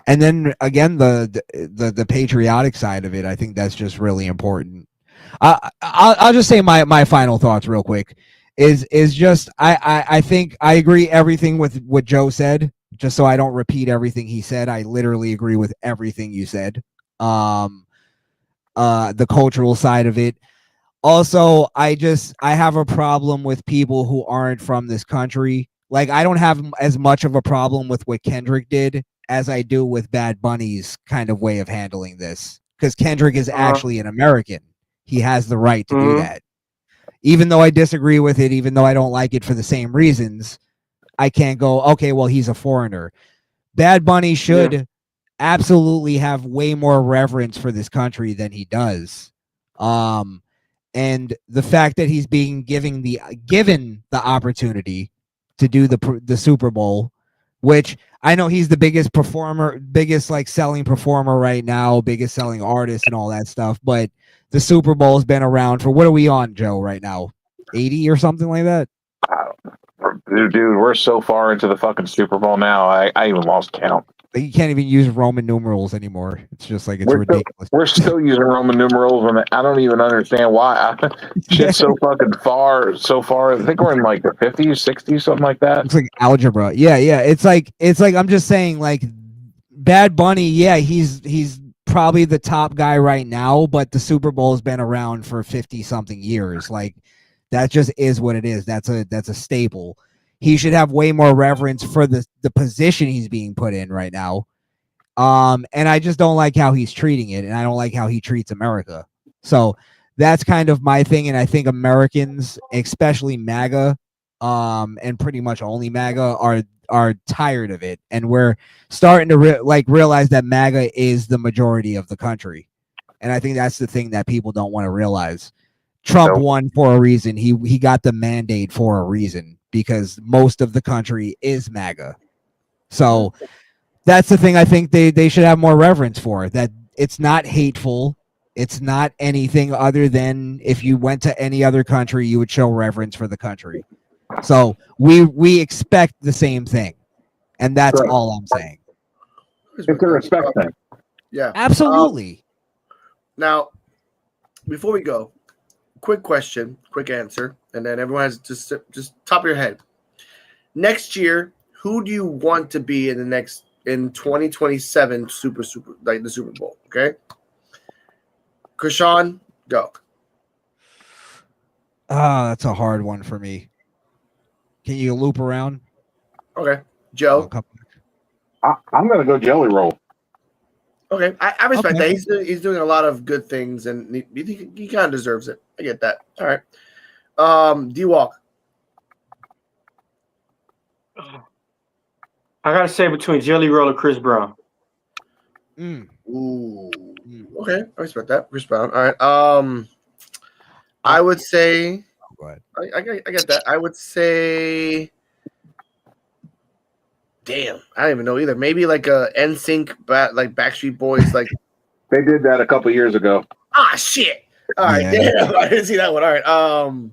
And then again, the patriotic side of it, I think that's just really important. I'll just say my final thoughts real quick is just I think I agree everything with what Joe said, just so I don't repeat everything he said. I literally agree with everything you said. The cultural side of it. Also, I have a problem with people who aren't from this country. Like I don't have as much of a problem with what Kendrick did as I do with Bad Bunny's kind of way of handling this, because Kendrick is actually an American. He has the right to do that. Even though I disagree with it, even though I don't like it for the same reasons, I can't go, okay, well, he's a foreigner. Bad Bunny should absolutely have way more reverence for this country than he does. And the fact that he's being given the opportunity to do the Super Bowl, which I know he's the biggest performer, biggest like selling performer right now, biggest selling artist and all that stuff, but the Super Bowl has been around for, what are we on, Joe, right now? 80 or something like that? Dude, we're so far into the fucking Super Bowl now. I even lost count. You can't even use Roman numerals anymore. It's just like, it's ridiculous. We're still using Roman numerals, and I don't even understand why. Shit's so fucking far. I think we're in like the 50s, 60s, something like that. It's like algebra. Yeah. It's like I'm just saying, like, Bad Bunny, yeah, he's probably the top guy right now, but the Super Bowl has been around for 50 something years. Like, that just is what it is. That's a staple. He should have way more reverence for the position he's being put in right now. And I just don't like how he's treating it, and I don't like how he treats America. So that's kind of my thing, and I think Americans, especially MAGA, and pretty much only MAGA, are tired of it, and we're starting to realize that MAGA is the majority of the country. And I think that's the thing that people don't want to realize. Trump won for a reason. He got the mandate for a reason, because most of the country is MAGA. So that's the thing I think they should have more reverence for, that it's not hateful. It's not anything other than if you went to any other country, you would show reverence for the country. So we expect the same thing. And that's all I'm saying. It's a respect thing. Yeah. Absolutely. Now, before we go, quick question, quick answer, and then everyone has just top of your head. Next year, who do you want to be in 2027 super like the Super Bowl? Okay, Krishan, go. That's a hard one for me. Can you loop around? Okay, Joe. I'm gonna go Jelly Roll. Okay, I respect that. He's doing a lot of good things, and he kind of deserves it. I get that. All right. D-Walk. I gotta say between Jelly Roll and Chris Brown. Ooh. Okay, I respect that. Chris Brown. All right. I would say. Go ahead. I get that. I would say. Damn, I don't even know either. Maybe like a NSYNC, like Backstreet Boys, like they did that a couple years ago. Ah, shit. All right, damn, I didn't see that one. All right,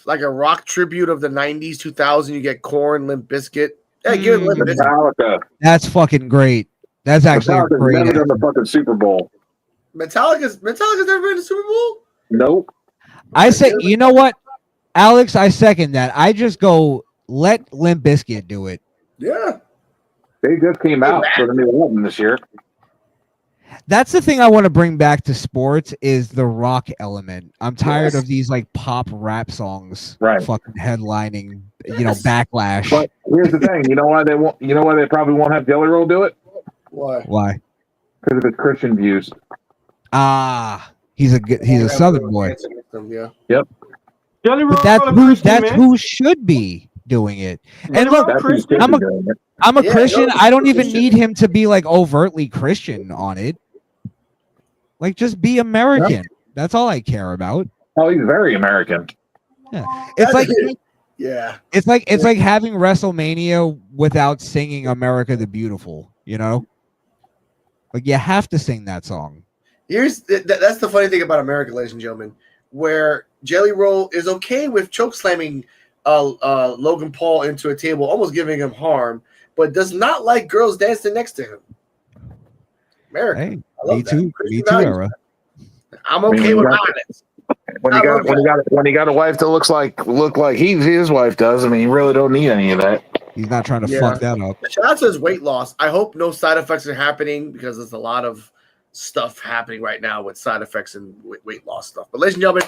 like a rock tribute of the '90s, 2000. You get Korn, Limp Bizkit. Hey, give it Limp Bizkit. Metallica. That's fucking great. That's actually great. Never done the fucking Super Bowl. Metallica's never been to the Super Bowl. Nope. I say, you know what, Alex? I second that. I just go. Let Limp Bizkit do it. Yeah. They just came out for the new album this year. That's the thing I want to bring back to sports is the rock element. I'm tired of these like pop rap songs fucking headlining, backlash. But here's the thing, you know why they probably won't have Jelly Roll do it? Why? Because of his Christian views. He's a Southern boy. Yeah. Yep. But that's who should be doing it. And look, I'm a Christian. I don't even need him to be like overtly Christian on it. Like, just be American. Yep. That's all I care about. Oh, he's very American. Yeah. It's like it's like having WrestleMania without singing America the Beautiful, Like, you have to sing that song. That's the funny thing about America, ladies and gentlemen, where Jelly Roll is okay with choke slamming Logan Paul into a table, almost giving him harm, but does not like girls dancing next to him. America. Hey, me too, era. I'm okay with violence. When he got a wife that look like his wife does, I mean, you really don't need any of that. He's not trying to fuck that up. Shout out to his weight loss. I hope no side effects are happening, because there's a lot of stuff happening right now with side effects and weight loss stuff. But ladies and gentlemen,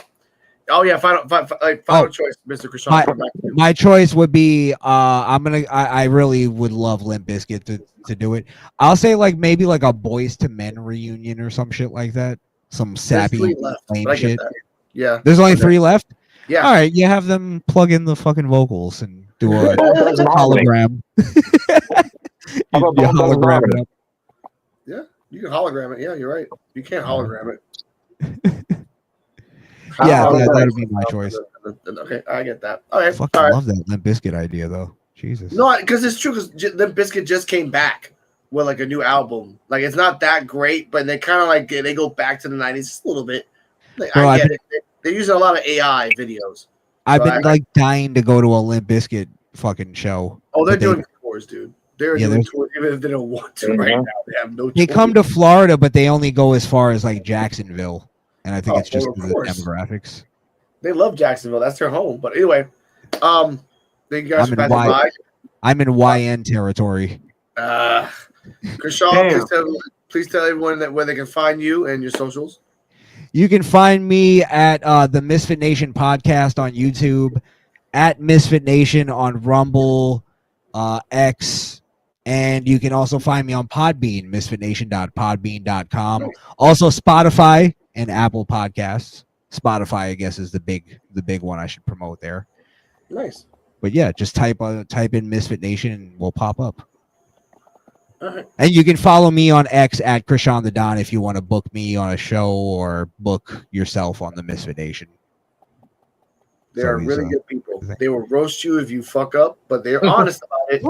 Oh yeah, final choice, Mr. Krishan. My choice would be I really would love Limp Bizkit to do it. I'll say like maybe like a Boys to Men reunion or some shit like that. Some sappy There's 3 left, lame but I get shit. that. Yeah. There's only 3 left? Yeah. All right, you have them plug in the fucking vocals and do a Doesn't harmony. hologram. How about You Bone Thugs and hologram Harmony? it up. Yeah, you can hologram it. Yeah, you're right. You can't hologram it. Yeah, that would be my choice. Okay, I get that. All right, Fucking all right. love that Limp Bizkit idea though. Jesus. No, because it's true. Because Limp Bizkit just came back with like a new album. Like it's not that great, but they kind of like they go back to the '90s just a little bit. Like, Bro, I get it. They're using a lot of AI videos. I've So been like dying to go to a Limp Bizkit fucking show. Oh, they're but they- doing tours, dude. They're Yeah, doing they're- tours even if they don't want to right now. They have no. They choice. come to Florida, but they only go as far as like Jacksonville, and I think it's just well, of the course. demographics. They love Jacksonville. That's their home. But anyway, thank you guys for passing by. I'm in YN territory. Krishan, please tell everyone that where they can find you and your socials. You can find me at the Misfit Nation podcast on YouTube, at Misfit Nation on Rumble, X, and you can also find me on Podbean, misfitnation.podbean.com. Also Spotify and Apple Podcasts. Spotify, I guess, is the big one I should promote there. Nice. But yeah, just type in Misfit Nation and we'll pop up. All right. And you can follow me on X at Krishan the Don if you want to book me on a show or book yourself on the Misfit Nation. They are really good people. They will roast you if you fuck up, but they're honest about it.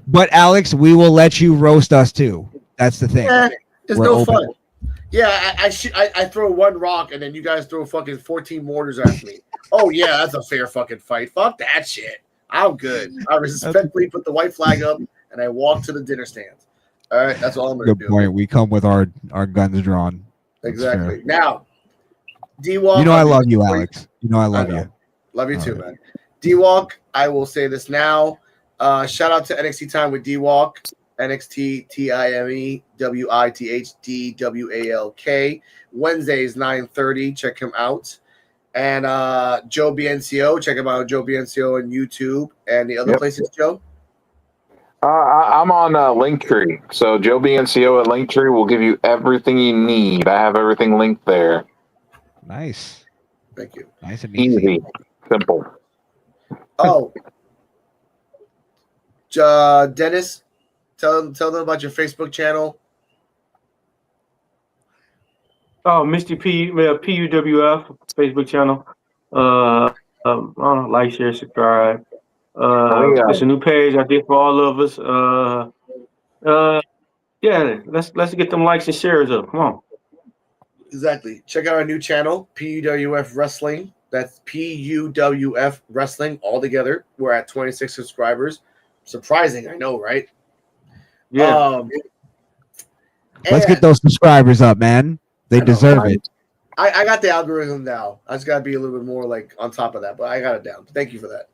But Alex, we will let you roast us too. That's the thing. It's We're no open. fun. Yeah, I throw 1 rock and then you guys throw fucking 14 mortars at me. Oh yeah, that's a fair fucking fight. Fuck that shit. I'm good. I respectfully put the white flag up and I walk to the dinner stand. All right, that's all I'm gonna Good do. point. We come with our guns drawn. That's Exactly. fair. Now, D-Walk. You know I love you, Alex. You know I love you. Love you too, man. D-Walk, I will say this now. Shout out to NXT Time with D-Walk. NXT TIMEWITHDWALK. Wednesdays 9:30. Check him out. And Joe BNCO. Check him out, Joe BNCO on YouTube and the other places, Joe. I'm on Linktree. So Joe BNCO at Linktree will give you everything you need. I have everything linked there. Nice. Thank you. Nice and easy. Simple. Oh, Dennis, tell them about your Facebook channel. Oh, Misty PUWF Facebook channel. Like, share, subscribe. It's a new page I did for all of us. Yeah, let's get them likes and shares up. Come on. Exactly. Check out our new channel, PUWF Wrestling. That's PUWF Wrestling all together. We're at 26 subscribers. Surprising, I know, right? Yeah. Let's get those subscribers up, man. They deserve it. I got the algorithm now. I just got to be a little bit more like on top of that, but I got it down. Thank you for that.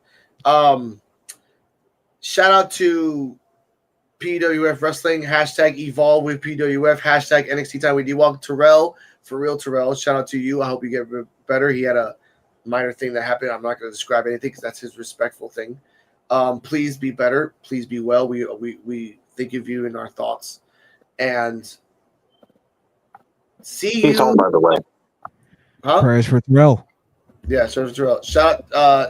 Shout out to PWF Wrestling, hashtag Evolve with PWF, hashtag NXT Time with D-Walk. Terrell, for real, Terrell, shout out to you. I hope you get better. He had a minor thing that happened. I'm not going to describe anything because that's his respectful thing. Please be better. Please be well. We think of you in our thoughts. And see He's you. home, by the way. Huh? Prayers for Terrell. Yeah, sure, Terrell.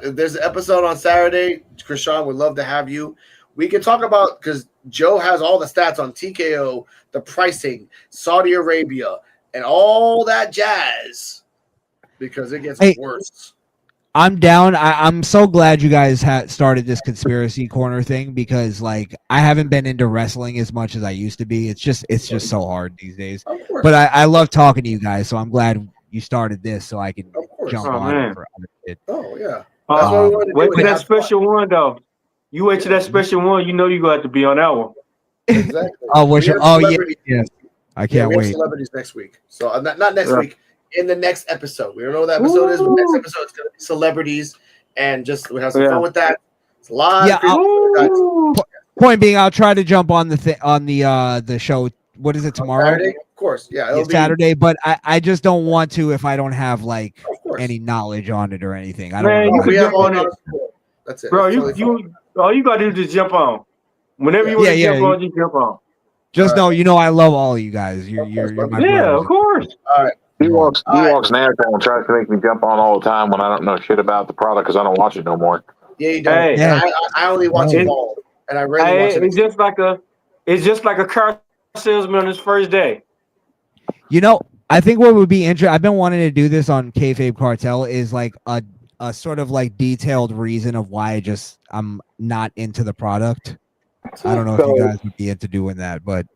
There's an episode on Saturday. Krishan would love to have you. We can talk about, because Joe has all the stats on TKO, the pricing, Saudi Arabia, and all that jazz, because it gets worse. I'm down. I'm so glad you guys started this conspiracy corner thing, because like I haven't been into wrestling as much as I used to be. It's just so hard these days. But I love talking to you guys, so I'm glad you started this so I can jump on it for other shit. Oh yeah. Wait for that special one though. You wait till that special one. You know you got to be on that one. Exactly. Yeah. I can't we have wait. celebrities next week. So not next week. In the next episode. We don't know what that episode is, but next episode is going to be celebrities, and just we have some fun with that. It's live. Yeah. Point being, I'll try to jump on the show. What is it tomorrow? Saturday? Of course. Yeah. It's Saturday, but I just don't want to if I don't have like any knowledge on it or anything. I Man, don't you know. could We have jump all on it, knowledge. That's it. bro. That's totally fine. You all you gotta do is just jump on. Whenever you want to jump on, just jump on. Just All know, I love all of you guys. You're my Yeah, brothers. of course. All right. He walks natural and tries to make me jump on all the time when I don't know shit about the product because I don't watch it no more. Yeah, you don't. Hey, And I only watch Evolve, and I rarely watch it. it's just like a car salesman on his first day. I think what would be interesting. I've been wanting to do this on Kayfabe Cartel is like a sort of like detailed reason of why I'm not into the product. I don't know if you guys would be into doing that, but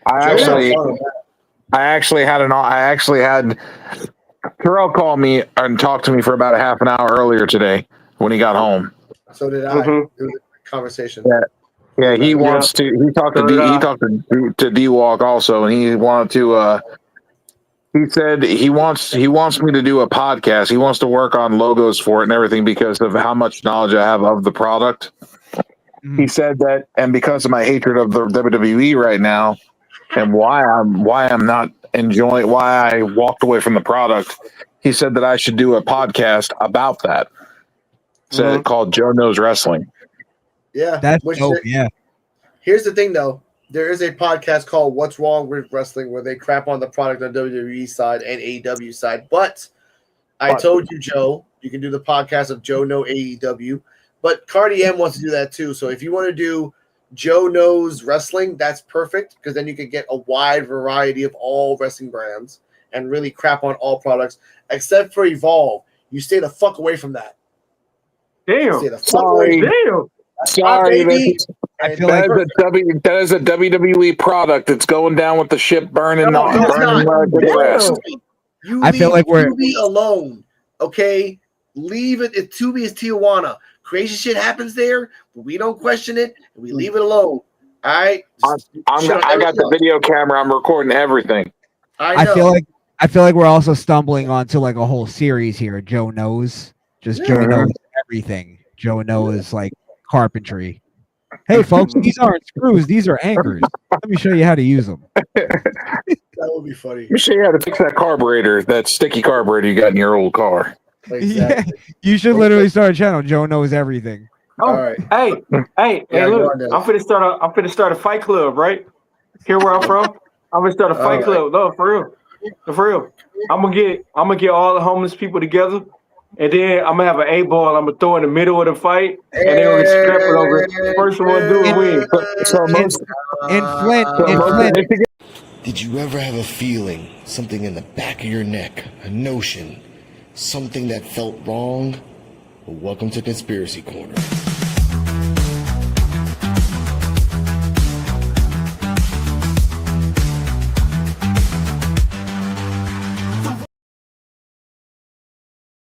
I actually had Terrell call me and talk to me for about a half an hour earlier today when he got home. So did I. It was a conversation. Yeah, he wants to. He talked to D Walk also, and he wanted to. He said he wants me to do a podcast. He wants to work on logos for it and everything because of how much knowledge I have of the product. He said that, and because of my hatred of the WWE right now, and why I'm not enjoying, why I walked away from the product, he said that I should do a podcast about that. Said called Joe Knows Wrestling. Yeah, that's dope. Yeah. Here's the thing, though. There is a podcast called "What's Wrong with Wrestling" where they crap on the product on WWE side and AEW side. But I told you, Joe, you can do the podcast of Joe Know AEW. But Cardi M wants to do that too. So if you want to do Joe Knows Wrestling, that's perfect because then you can get a wide variety of all wrestling brands and really crap on all products except for Evolve. You stay the fuck away from that. Damn. Sorry. Damn. Sorry, I feel like that is a WWE product. It's going down with the ship burning. No, it's not. I feel like we're Tubi alone. Okay, leave it. If Tubi is Tijuana, crazy shit happens there, but we don't question it. We leave it alone. All right. I got the video camera. I'm recording everything. I feel like we're also stumbling onto like a whole series here. Joe knows, Joe knows everything. Joe knows like carpentry. Hey folks, these aren't screws, these are anchors. Let me show you how to use them. That would be funny. Let me show you how to fix that carburetor, that sticky carburetor you got in your old car. Exactly. Yeah, you should literally start a channel. Joe Knows Everything. Oh, all right. Hey, look, I'm finna start a fight club, right? Here where I'm from. I'm gonna start a fight club. No, for real. I'm gonna get all the homeless people together. And then I'm gonna have an 8-ball. I'm gonna throw in the middle of the fight, and they're gonna get scrapped over. First one to do win. In Flint. Did you ever have a feeling, something in the back of your neck, a notion, something that felt wrong? Well, welcome to Conspiracy Corner.